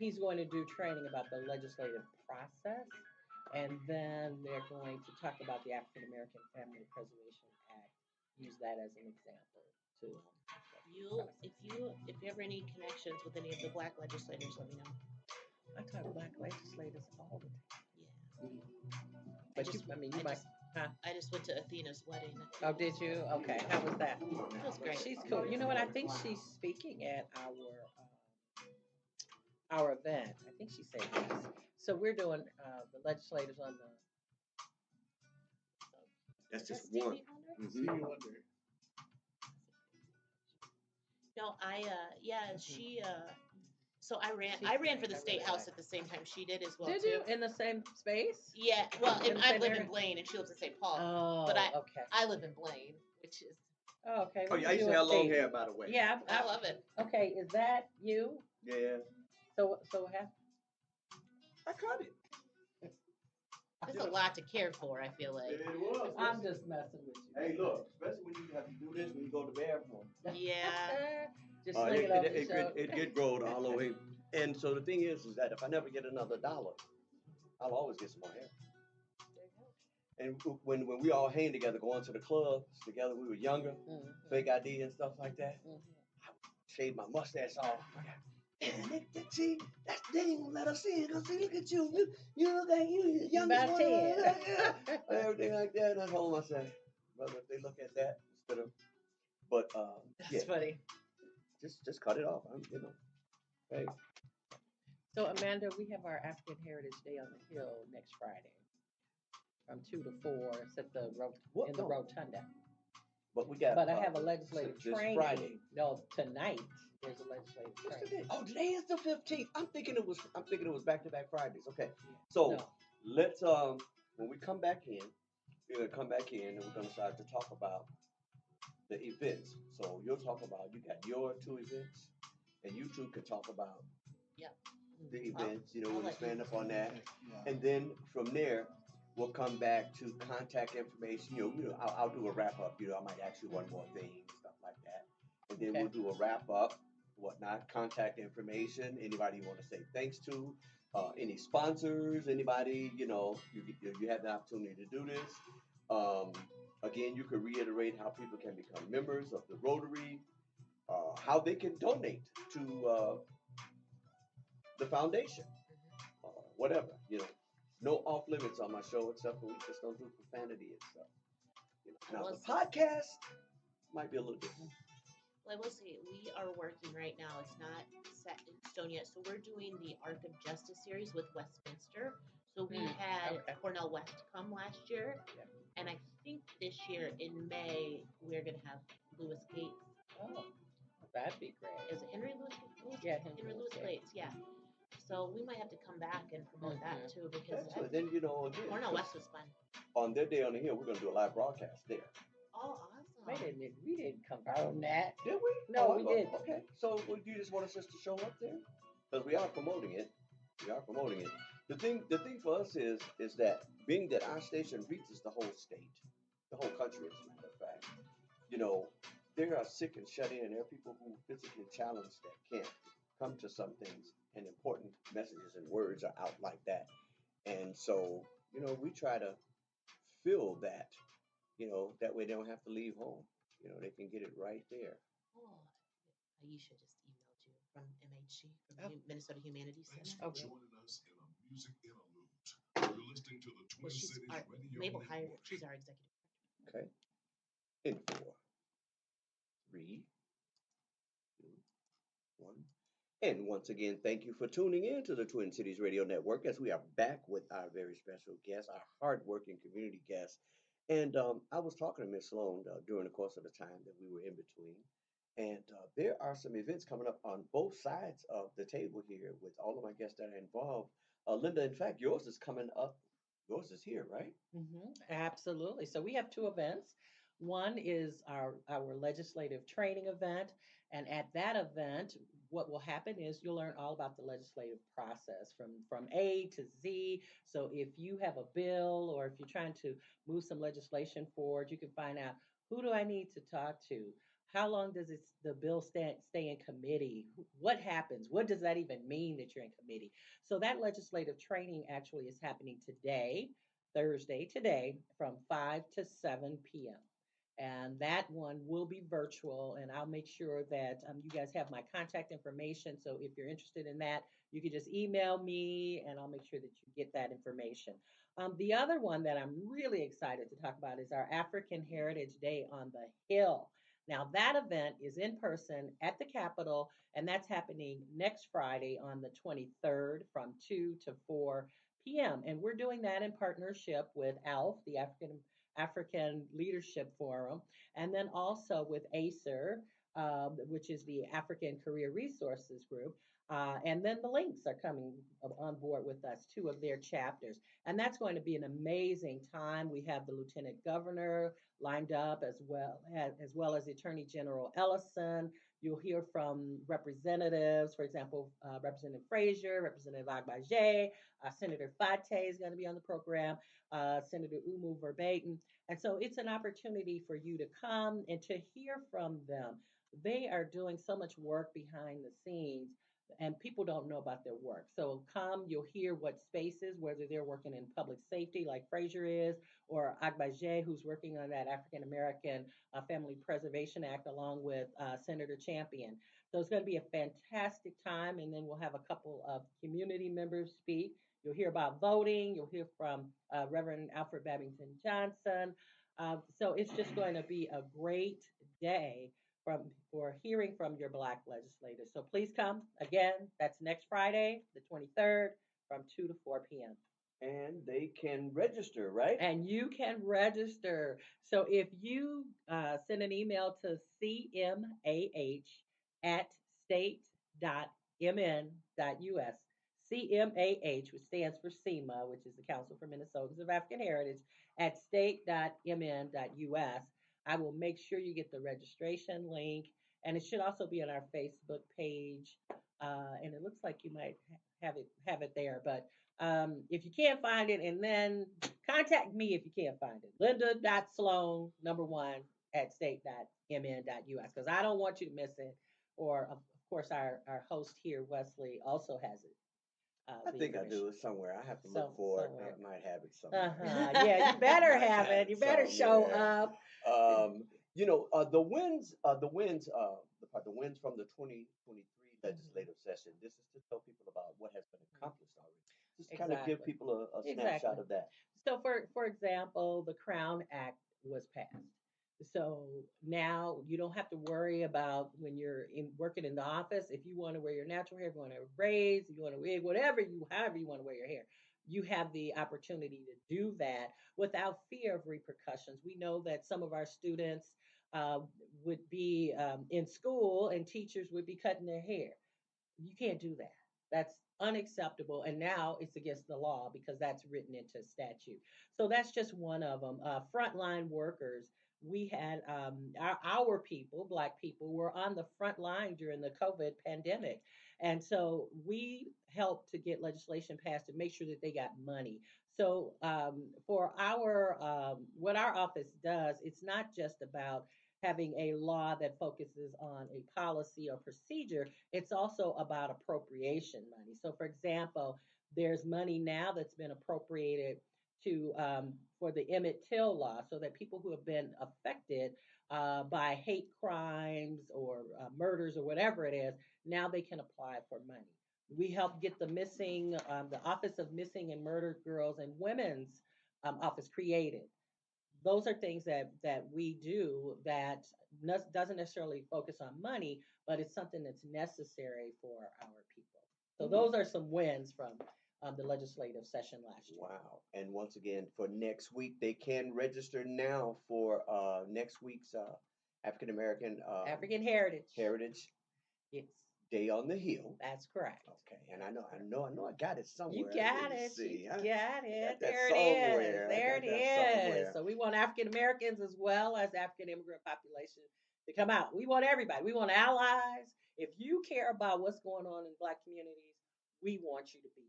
he's going to do training about the legislative process, and then they're going to talk about the African American Family Preservation Act. Use that as an example to If you ever need connections with any of the black legislators, let me know. I talk black legislators all the time. Yeah. But I just went to Athena's wedding. Oh, did you? Okay, how was that? It was great. She's cool. You know what? I think she's speaking at our event. I think she said yes. So we're doing the legislators on the. That's just Stevie one. Wonder? Stevie Wonder. No, she so I She's ran for the nice. I state really house like at the same time she did as well Did too. you in the same space? Yeah, well, In the I same live area? in Blaine and she lives in St. Paul. Oh, but okay. I live in Blaine, which is Oh, okay. Oh, What yeah, I did used you to have long see? hair, by the way. Yeah. I love it. Okay, is that you? Yeah, So what happened? I cut it. There's a lot to care for, I feel like. It was. I'm just messing with you. Hey, look, especially when you have to do this when you go to the bathroom. Yeah. Just sling it over the It shoulder. get growed all the way. And so the thing is that if I never get another dollar, I'll always get some more hair. And when we all hang together, going to the clubs together, we were younger, fake ID and stuff like that. I shaved my mustache off. And see, they ain't gonna let us in. Cause see, look at you. You look like you the youngest About one. 10. Everything like that. And I told them, I said, brother, if they look at that instead of, but That's funny. just cut it off. Hey. So Amanda, we have our African Heritage Day on the Hill next Friday, from 2 to 4. It's at the in the rotunda. But we got. But I have a legislative this training. Friday. No, tonight there's a legislative What's training. today? Oh, today is the 15th. I'm thinking it was back-to-back Fridays. Okay. So No. let's when we come back in, we're gonna come back in and we're gonna start to talk about the events. So you'll talk about you got your 2 events, and you 2 can talk about the events. We'll expand up on that, Yeah. and then from there we'll come back to contact information. I'll do a wrap up. I might ask you one more thing, stuff like that, and then we'll do a wrap up, whatnot. Contact information. Anybody you want to say thanks to, any sponsors, anybody. You have the opportunity to do this. Again, you could reiterate how people can become members of the Rotary, how they can donate to the foundation, whatever. No off limits on my show except for we just don't do profanity and stuff. Now the podcast might be a little different. Well, I will say we are working right now. It's not set in stone yet. So we're doing the Arc of Justice series with Westminster. So we had Cornel West come last year, and I think this year in May we're gonna have Lewis Gates. Oh, that'd be great. Is it Henry Louis? Yeah, Henry Louis Gates. Yeah. So we might have to come back and promote that too because Then again, Cornel West was fun. On their day on the hill, we're gonna do a live broadcast there. Oh, awesome. We didn't confirm that. Did we? No, we didn't. Okay. So you just want us just to show up there? Because we are promoting it. The thing for us is that being that our station reaches the whole state, the whole country, as a matter of fact. There are sick and shut in. There are people who physically challenged that can't come to some things, and important messages and words are out like that. And so, we try to fill that. That way they don't have to leave home. They can get it right there. Oh, Aisha just emailed you from MHC, from Minnesota Humanities Thanks Center. for joining us in a music interlude. You're listening to the Twin Cities Radio Mabel hired. Network. She's our executive director. Okay. In 4, 3, 2, 1. And once again, thank you for tuning in to the Twin Cities Radio Network as we are back with our very special guest, our hardworking community guest. And I was talking to Miss Sloan during the course of the time that we were in between. And there are some events coming up on both sides of the table here with all of my guests that are involved. Linda, in fact, yours is coming up. Yours is here, right? Absolutely. So we have 2 events. One is our legislative training event. And at that event, what will happen is you'll learn all about the legislative process from A to Z. So if you have a bill or if you're trying to move some legislation forward, you can find out who do I need to talk to? how long does the bill stay in committee? What happens? What does that even mean that you're in committee? So that legislative training actually is happening today, Thursday, today, from 5 to 7 p.m. And that one will be virtual, and I'll make sure that you guys have my contact information. So if you're interested in that, you can just email me, and I'll make sure that you get that information. The other one that I'm really excited to talk about is our African Heritage Day on the Hill. Now, that event is in person at the Capitol, and that's happening next Friday on the 23rd from 2 to 4 p.m. And we're doing that in partnership with ALF, the African Leadership Forum, and then also with ACER, which is the African Career Resources Group. And then the links are coming on board with us, two of their chapters. And that's going to be an amazing time. We have the Lieutenant Governor lined up as well as the Attorney General Ellison. You'll hear from representatives, for example, Representative Frazier, Representative Agbaje, Senator Fate is going to be on the program, Senator Umu Verbatim. And so it's an opportunity for you to come and to hear from them. They are doing so much work behind the scenes, and people don't know about their work. So come, you'll hear what spaces, whether they're working in public safety like Frazier is, or Agbaje, who's working on that African American Family Preservation Act along with Senator Champion. So it's going to be a fantastic time, and then we'll have a couple of community members speak. You'll hear about voting. You'll hear from Reverend Alfred Babington Johnson. So it's just going to be a great day for hearing from your Black legislators. So please come. Again, that's next Friday, the 23rd, from 2 to 4 p.m. And they can register, right? And you can register. So if you send an email to cmah@state.mn.us, CMAH, which stands for SEMA, which is the Council for Minnesotans of African Heritage, at state.mn.us, I will make sure you get the registration link. And it should also be on our Facebook page. And it looks like you might have it there. But if you can't find it, and then contact me if you can't find it. Linda.sloan@state.mn.us, because I don't want you to miss it. Or, of course, our host here, Wesley, also has it. I think I do it somewhere. I have to look for it. I might have it somewhere. Yeah, you better have it. You better show up. The wins from the 2023 legislative session. This is to tell people about what has been accomplished already. Just kind of give people a snapshot of that. So, for example, the Crown Act was passed. So now you don't have to worry about when you're working in the office. If you want to wear your natural hair, if you want to braids, if you want to wig, however you want to wear your hair, you have the opportunity to do that without fear of repercussions. We know that some of our students would be in school and teachers would be cutting their hair. You can't do that. That's unacceptable. And now it's against the law because that's written into statute. So that's just one of them. Frontline workers. We had our people, Black people, were on the front line during the COVID pandemic. And so we helped to get legislation passed to make sure that they got money. So for what our office does, it's not just about having a law that focuses on a policy or procedure. It's also about appropriation money. So, for example, there's money now that's been appropriated to for the Emmett Till law, so that people who have been affected by hate crimes or murders or whatever it is, now they can apply for money. We help get the Office of Missing and Murdered Girls and Women's office created. Those are things that we do that doesn't necessarily focus on money, but it's something that's necessary for our people. So those are some wins from the legislative session last year. Wow. And once again, for next week, they can register now for next week's African American African Heritage. Yes. Day on the Hill. That's correct. Okay, and I got it somewhere. You got it. See. You got it. There it is. So we want African Americans as well as African immigrant population to come out. We want everybody. We want allies. If you care about what's going on in Black communities, we want you to be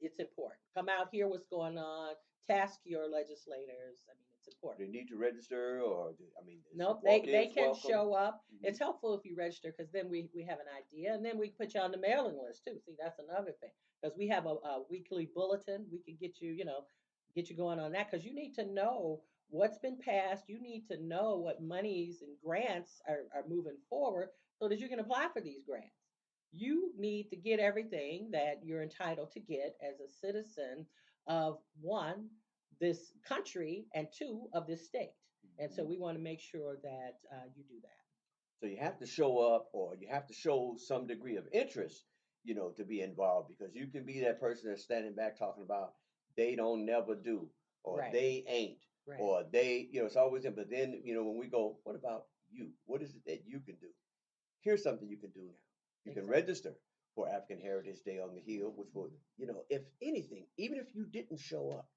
there. it's important. Come out, hear what's going on, task your legislators. I mean, it's important. They need to register, or I mean, Nope, they walk-ins can welcome. show up. Mhm. It's helpful if you register because then we have an idea, and then we put you on the mailing list too. See, that's another thing because we have a weekly bulletin. We can get you, get you going on that because you need to know what's been passed. You need to know what monies and grants are moving forward so that you can apply for these grants. You need to get everything that you're entitled to get as a citizen of one, this country, and two, of this state. And so Mhm. we want to make sure that you do that. So you have to show up, or you have to show some degree of interest, to be involved, because you can be that person that's standing back talking about they don't never do, or Right, they ain't, right. or they, it's always them. But then, when we go, what about you? What is it that you can do? Here's something you can do now. You can Exactly. register for African Heritage Day on the Hill, which will, if anything, even if you didn't show up,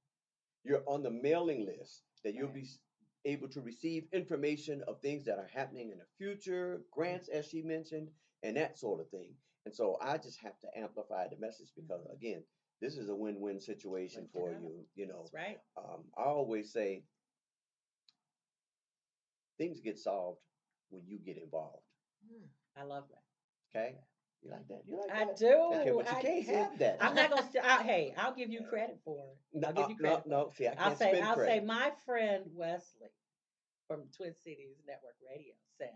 you're on the mailing list that you'll Right. be able to receive information of things that are happening in the future, grants, as she mentioned, and that sort of thing. And so I just have to amplify the message because, again, this is a win-win situation Link it for up. you. That's right. I always say things get solved when you get involved. Hmm. I love that. Okay? You like that? You like I that? do. Okay, but you I can't do. have that. I'm not gonna. Hey, I'll give you credit for it. I'll give you No, credit for it. no. See, I I'll can't say. spend I'll say. credit. My friend Wesley from Twin Cities Network Radio says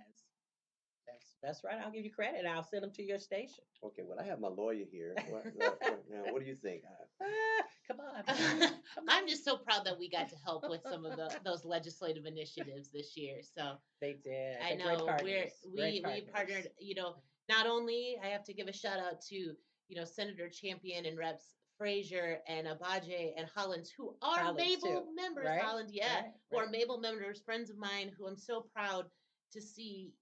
that's right. I'll give you credit. I'll send them to your station. Okay, well, I have my lawyer here. Now, what do you think? Come on. Come I'm on. just so proud that we got to help with some of those legislative initiatives this year. So They did. I They're great know partners. we Great partnered, not only I have to give a shout out to, Senator Champion and Reps Frazier and Abaje and Hollins, who are Hollins, Mabel too. members, Right, Holland, yeah, right, who are right. Mabel members, friends of mine, who I'm so proud to see,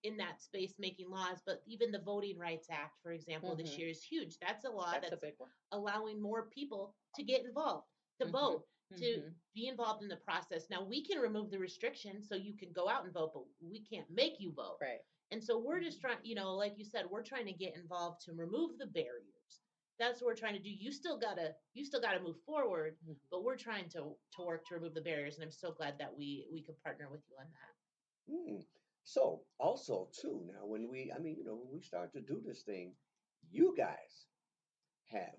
in that space making laws. But even the Voting Rights Act, for example, this Mhm. year is huge. That's a law That's a that's big one. allowing more people to get involved, to Mhm. vote, to Mhm. be involved in the process. Now we can remove the restriction so you can go out and vote, but we can't make you vote. Right. And so we're just trying, like you said, we're trying to get involved to remove the barriers. That's what we're trying to do. You still gotta move forward, Mhm. but we're trying to work to remove the barriers. And I'm so glad that we could partner with you on that. Hmm. So also too, now when we start to do this thing, you guys have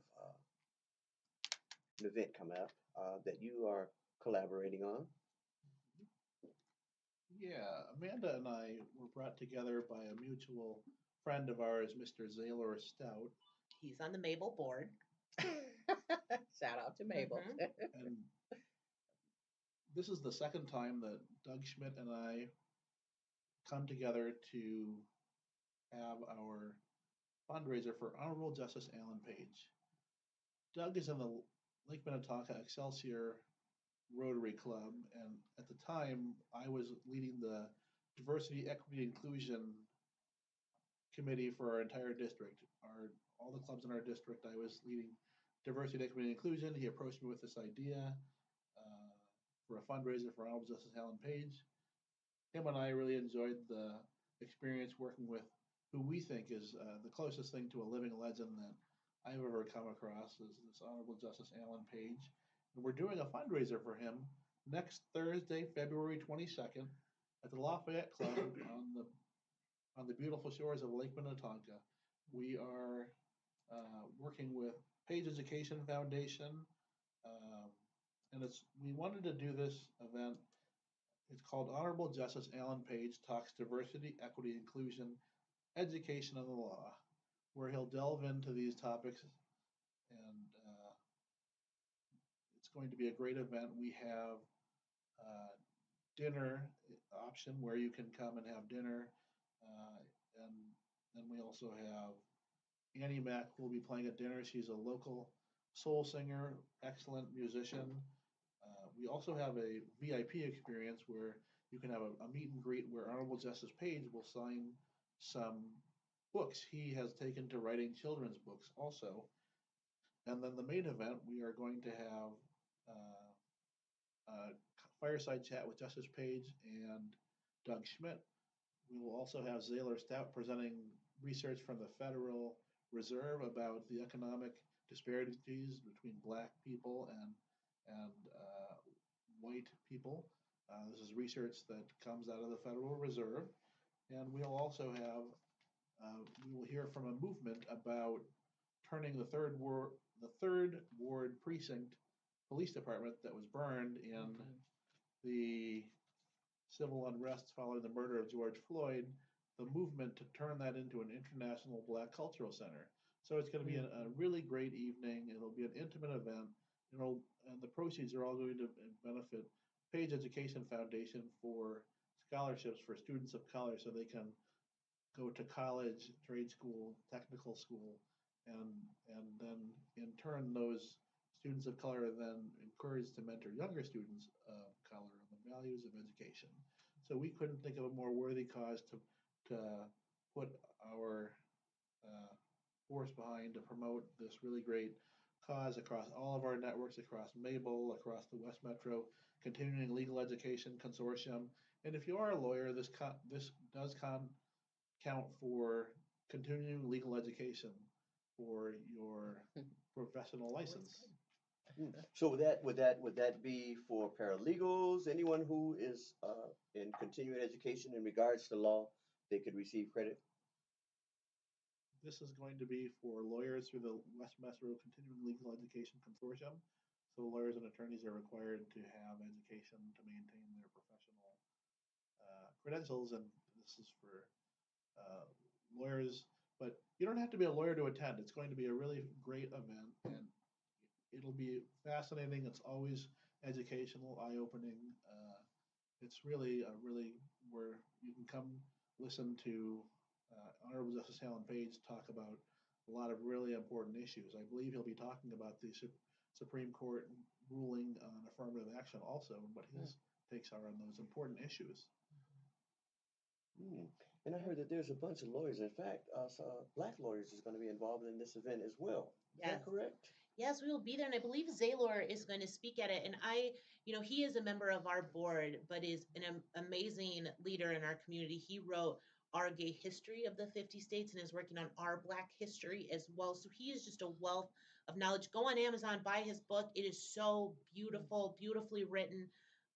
an event coming up that you are collaborating on. Yeah, Amanda and I were brought together by a mutual friend of ours, Mr. Zaylor Stout, He's on the Mabel board. Shout out to Mabel. Mhm. and this is the second time that Doug Schmidt and I come together to have our fundraiser for Honorable Justice Alan Page. Doug is in the Lake Minnetonka Excelsior Rotary Club, and at the time I was leading the Diversity, Equity, Inclusion Committee for our entire district. All the clubs in our district, I was leading Diversity, Equity, and Inclusion. He approached me with this idea for a fundraiser for Honorable Justice Alan Page. Him and I really enjoyed the experience working with who we think is the closest thing to a living legend that I've ever come across is this Honorable Justice Alan Page. And we're doing a fundraiser for him next Thursday, February 22nd at the Lafayette Club on the beautiful shores of Lake Minnetonka. We are working with Page Education Foundation, um, and we wanted to do this event. It's called Honorable Justice Alan Page Talks Diversity, Equity, Inclusion, Education, and the Law, where he'll delve into these topics, and it's going to be a great event. We have dinner option where you can come and have dinner, and then we also have Annie Mack will be playing at dinner. She's a local soul singer, excellent musician. We also have a VIP experience where you can have a meet and greet where Honorable Justice Page will sign some books he has taken to writing children's books also. And then the main event, we are going to have a fireside chat with Justice Page and Doug Schmidt. We will also have Zaylor Stout presenting research from the Federal Reserve about the economic disparities between black people and white people. This is research that comes out of the Federal Reserve, and we'll also have we will hear from a movement about turning the third ward precinct police department that was burned in the civil unrest following the murder of George Floyd, the movement to turn that into an international Black cultural center. So it's going to be a really great evening. It'll be an intimate event. And the proceeds are all going to benefit Page Education Foundation for scholarships for students of color so they can go to college, trade school, technical school, and then in turn those students of color are then encouraged to mentor younger students of color on the values of education. So we couldn't think of a more worthy cause to put our force behind to promote this really great cause across all of our networks, across Mabel, across the West Metro Continuing Legal Education Consortium. And if you are a lawyer, this does count for continuing legal education for your professional license. So would that be for paralegals, anyone who is in continuing education in regards to law, they could receive credit? This is going to be for lawyers through the West Metro Continuing Legal Education Consortium. So lawyers and attorneys are required to have education to maintain their professional credentials, and this is for lawyers. But you don't have to be a lawyer to attend. It's going to be a really great event, and it'll be fascinating. It's always educational, eye-opening. It's really where you can come listen to Honorable Justice Alan Page talk about a lot of really important issues. I believe he'll be talking about the Supreme Court ruling on affirmative action also, and what his takes are on those important issues. And I heard that there's a bunch of lawyers. In fact, Black lawyers is going to be involved in this event as well. Is that correct? Yes, we will be there. And I believe Zaylor is going to speak at it. And he is a member of our board, but is an amazing leader in our community. He wrote our gay history of the 50 states and is working on our Black history as well. So he is just a wealth of knowledge. Go on Amazon, buy his book. It is so beautiful, beautifully written.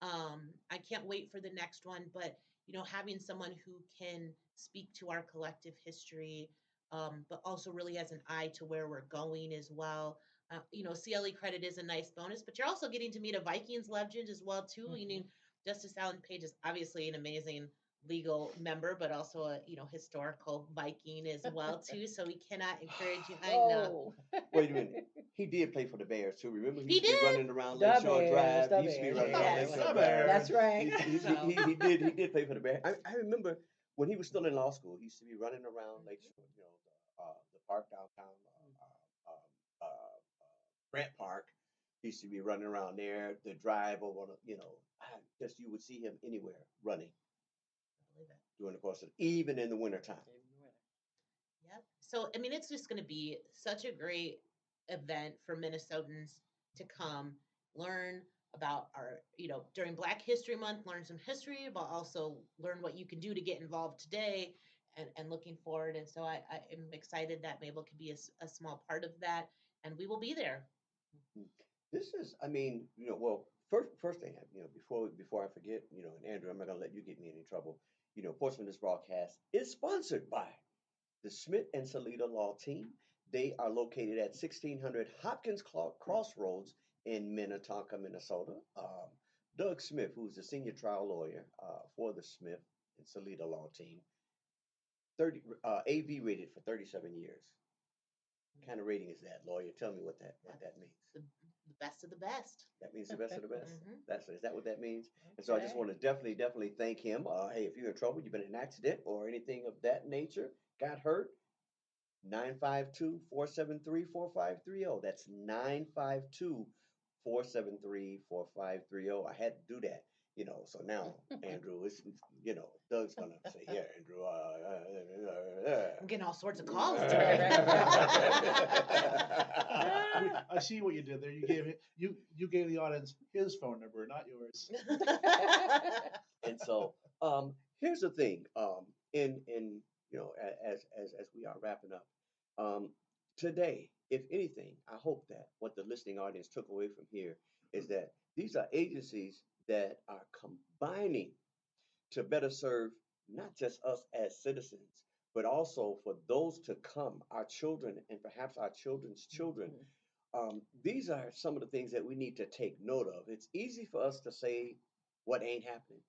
I can't wait for the next one, but having someone who can speak to our collective history, but also really has an eye to where we're going as well. CLE credit is a nice bonus, but you're also getting to meet a Vikings legend as well too. Justice Alan Page is obviously an amazing legal member, but also a historical Viking as well too. So we cannot encourage you. I know. Wait a minute. He did play for the Bears too. Remember, he used to did? be running around The Lakeshore Bears, Drive. the He used to be Bears, running around yes. Lakeshore The Drive. Bears. That's right. He did play for the Bears. I remember when he was still in law school, he used to be running around Lakeshore, the park downtown, Grant Park. He used to be running around there. The drive over, just you would see him anywhere running during the course of, even in the wintertime. Yep. So, it's just going to be such a great event for Minnesotans to come learn about our, during Black History Month, learn some history, but also learn what you can do to get involved today and looking forward. And so I am excited that Mabel could be a small part of that, and we will be there. This is, first thing, before I forget, and Andrew, I'm not gonna let you get me in any trouble. Portion of this broadcast is sponsored by the Smith and Salida Law Team. They are located at 1600 Hopkins Crossroads in Minnetonka, Minnesota. Doug Smith, who's the senior trial lawyer for the Smith and Salida Law Team, AV rated for 37 years. What kind of rating is that, lawyer? Tell me what that means. The best of the best. That means the best of the best. Mhm. Is that what that means? And so I just want to definitely thank him. Hey, if you're in trouble, you've been in an accident or anything of that nature, got hurt, 952-473-4530. That's 952-473-4530. I had to do that, so now Andrew is, Doug's gonna say, yeah, Andrew, I'm getting all sorts of calls today. I see what you did there. You gave the audience his phone number, not yours. And so here's the thing. As we are wrapping up, today if anything, I hope that what the listening audience took away from here is that these are agencies that are combining to better serve not just us as citizens, but also for those to come, our children and perhaps our children's children. These are some of the things that we need to take note of. It's easy for us to say what ain't happening.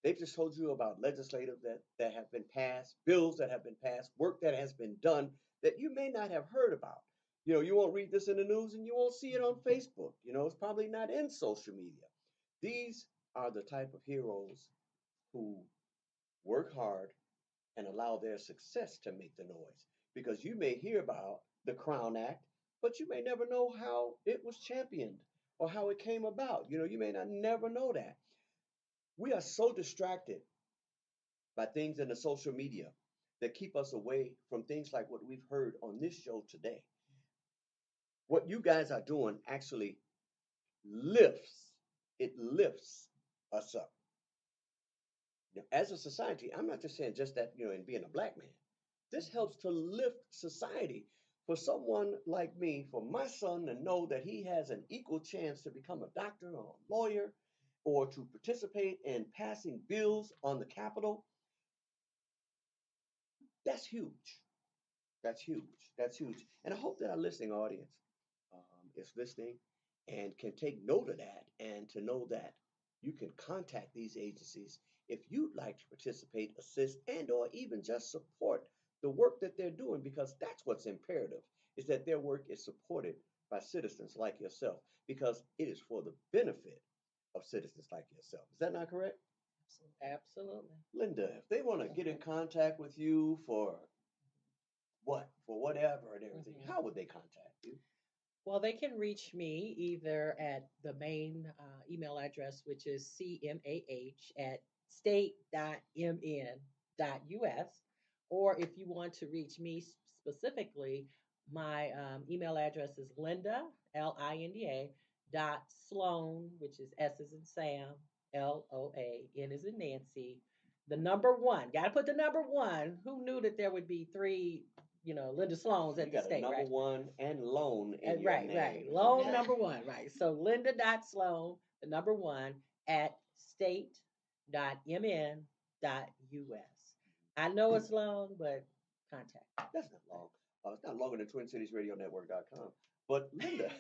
They've just told you about legislative that have been passed, bills that have been passed, work that has been done that you may not have heard about. You won't read this in the news and you won't see it on Facebook. It's probably not in social media. These are the type of heroes who work hard and allow their success to make the noise. Because you may hear about the Crown Act, but you may never know how it was championed or how it came about. You may not never know that. We are so distracted by things in the social media that keep us away from things like what we've heard on this show today. What you guys are doing actually lifts us up. As a society, I'm not just saying just that, in being a black man. This helps to lift society. For someone like me, for my son to know that he has an equal chance to become a doctor or a lawyer or to participate in passing bills on the Capitol, that's huge. That's huge. That's huge. And I hope that our listening audience is listening and can take note of that and to know that you can contact these agencies if you'd like to participate, assist, and or even just support the work that they're doing, because that's what's imperative, is that their work is supported by citizens like yourself, because it is for the benefit of citizens like yourself. Is that not correct? Absolutely. Linda, if they want to get in contact with you for whatever and everything, how would they contact you? Well, they can reach me either at the main email address, which is cmah@state.mn.us, or if you want to reach me specifically, my email address is Linda, Linda, .Sloan, which is S as in Sam, LOA, N as in Nancy, the number one. Got to put the number one. Who knew that there would be three, Linda Sloans You at the got a state, number right? one and loan in your Right, right. name. Loan Okay. number one, right. So Linda.Sloan, the number one, at state.mn.us. I know it's long, but contact. That's not long. It's not longer than TwinCitiesRadioNetwork.com. But Linda,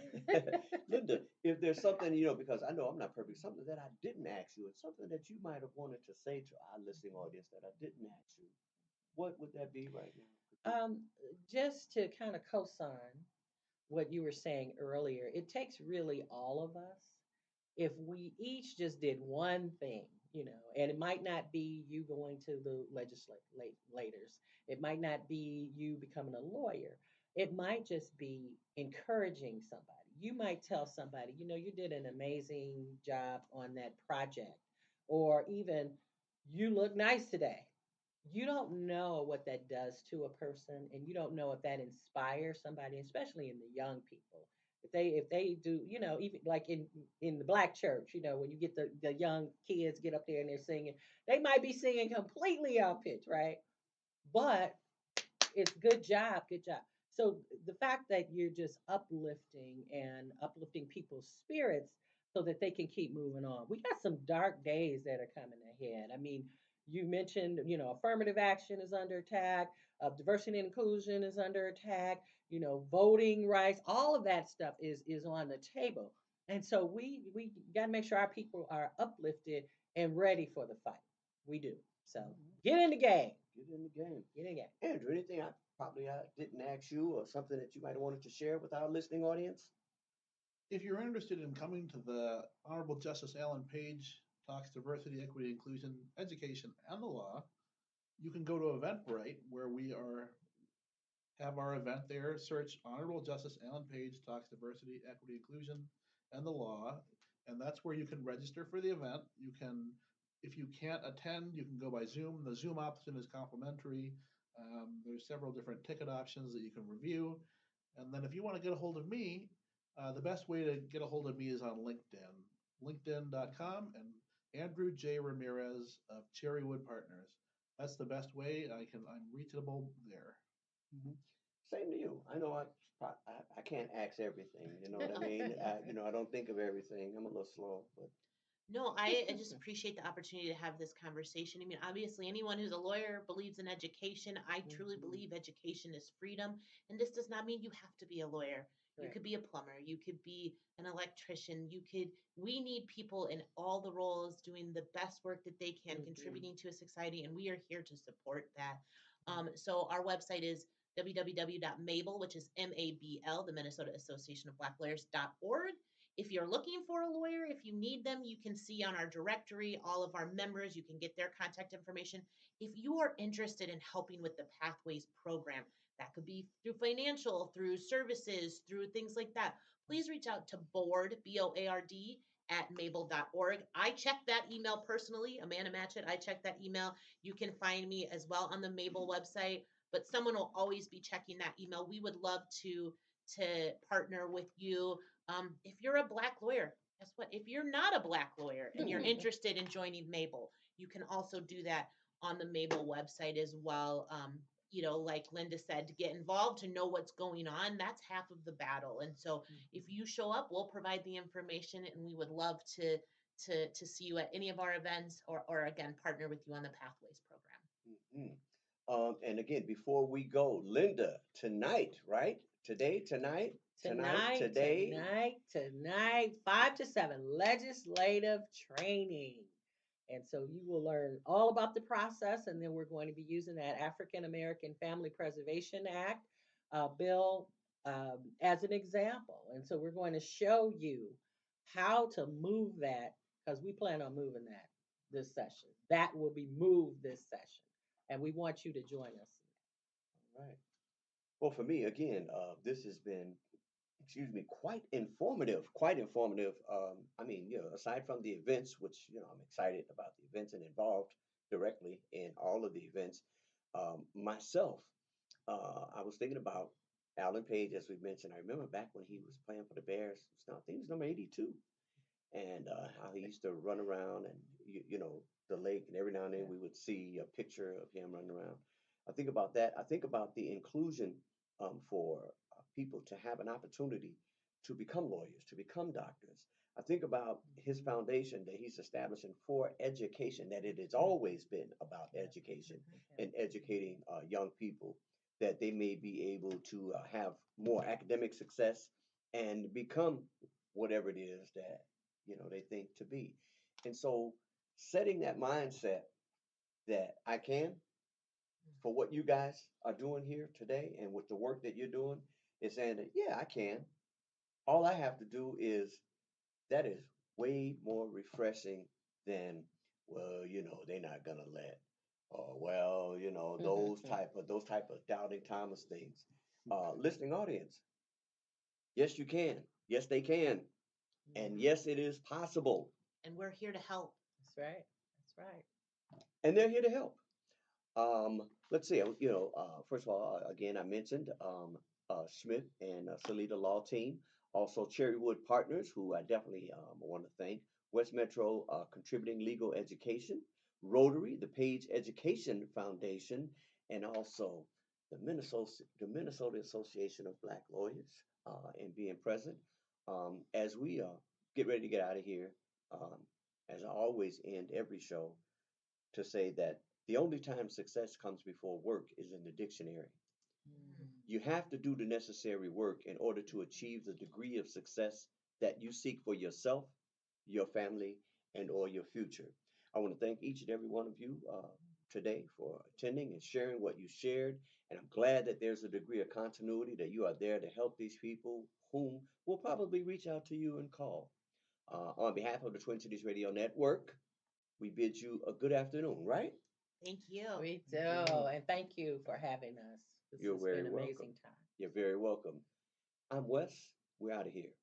Linda, if there's something, because I know I'm not perfect, something that I didn't ask you, and something that you might have wanted to say to our listening audience that I didn't ask you, what would that be right now? Just to kind of co-sign what you were saying earlier, it takes really all of us. If we each just did one thing, and it might not be you going to the legislators, it might not be you becoming a lawyer, it might just be encouraging somebody. You might tell somebody, you did an amazing job on that project, or even you look nice today. You don't know what that does to a person, and you don't know if that inspires somebody, especially in the young people. If they do, even like in the black church, when you get the young kids get up there and they're singing, they might be singing completely off pitch, right? But it's good job, good job. So the fact that you're just uplifting people's spirits so that they can keep moving on. We got some dark days that are coming ahead. I mean, you mentioned, affirmative action is under attack, diversity and inclusion is under attack, voting rights, all of that stuff is on the table. And so we got to make sure our people are uplifted and ready for the fight. We do. So get in the game. Get in the game. Get in the game. Andrew, anything I probably didn't ask you or something that you might have wanted to share with our listening audience? If you're interested in coming to the Honorable Justice Alan Page Talks Diversity, Equity, Inclusion, Education, and the Law, you can go to Eventbrite where we have our event there. Search Honorable Justice Alan Page Talks Diversity, Equity, Inclusion, and the Law, and that's where you can register for the event. You can, if you can't attend, you can go by Zoom. The Zoom option is complimentary. There's several different ticket options that you can review. And then if you want to get a hold of me, the best way to get a hold of me is on LinkedIn, linkedin.com, and Andrew J. Ramirez of Cherrywood Partners. That's the best way. I'm reachable there. Same to you. I know I can't ask everything. You know what I mean? I don't think of everything. I'm a little slow, but No, I just appreciate the opportunity to have this conversation. I mean, obviously, anyone who's a lawyer believes in education. I truly Mhm. believe education is freedom. And this does not mean you have to be a lawyer. You Correct. could be a plumber, you could be an electrician, we need people in all the roles doing the best work that they can, Mhm. contributing to a society, and we are here to support that. So our website is www.mabel, which is MABL, the Minnesota Association of Black Lawyers.org. If you're looking for a lawyer, if you need them, you can see on our directory all of our members. You can get their contact information. If you are interested in helping with the Pathways program, that could be through financial, through services, through things like that, please reach out to board, BOARD, at mabel.org. I check that email personally, Amanda Matchett. I check that email. You can find me as well on the Mabel website, but someone will always be checking that email. We would love to partner with you. If you're a Black lawyer, guess what? If you're not a Black lawyer and you're interested in joining Mabel, you can also do that on the Mabel website as well. Like Linda said, to get involved, to know what's going on, that's half of the battle. And so if you show up, we'll provide the information, and we would love to see you at any of our events, or again, partner with you on the Pathways program. And again, before we go, Linda, tonight, right? Tonight, today. Tonight, 5 to 7, legislative training. And so you will learn all about the process, and then we're going to be using that African American Family Preservation Act bill as an example. And so we're going to show you how to move that, because we plan on moving that this session. That will be moved this session, and we want you to join us. All right. Well, for me, again, this has been, quite informative. Quite informative. Aside from the events, which I'm excited about the events and involved directly in all of the events. Myself, I was thinking about Alan Page, as we mentioned. I remember back when he was playing for the Bears. I think he was number 82, and how he used to run around, and the lake, and every now and then we would see a picture of him running around. I think about that. I think about the inclusion for people to have an opportunity to become lawyers, to become doctors. I think about his foundation that he's establishing for education, that it has always been about education and educating young people, that they may be able to have more academic success and become whatever it is that they think to be. And so setting that mindset that I can, for what you guys are doing here today and with the work that you're doing, is saying that, yeah, I can. All I have to do is, that is way more refreshing than, well, they're not gonna let, or well, those type of doubting Thomas things. Listening audience, yes, you can. Yes, they can. And yes, it is possible. And we're here to help. That's right. That's right. And they're here to help. Let's see. First of all, again, I mentioned Smith and Salida Law Team, also Cherrywood Partners, who I definitely want to thank. West Metro Contributing Legal Education, Rotary, the Page Education Foundation, and also the Minnesota Association of Black Lawyers, and being present. As we get ready to get out of here, um, as I always end every show, to say that the only time success comes before work is in the dictionary. You have to do the necessary work in order to achieve the degree of success that you seek for yourself, your family, and or your future. I want to thank each and every one of you today for attending and sharing what you shared. And I'm glad that there's a degree of continuity, that you are there to help these people whom will probably reach out to you and call. On behalf of the Twin Cities Radio Network, we bid you a good afternoon, right? Thank you. We do. And thank you for having us. This You're has very been an welcome. amazing time. You're very welcome. I'm Wes. We're out of here.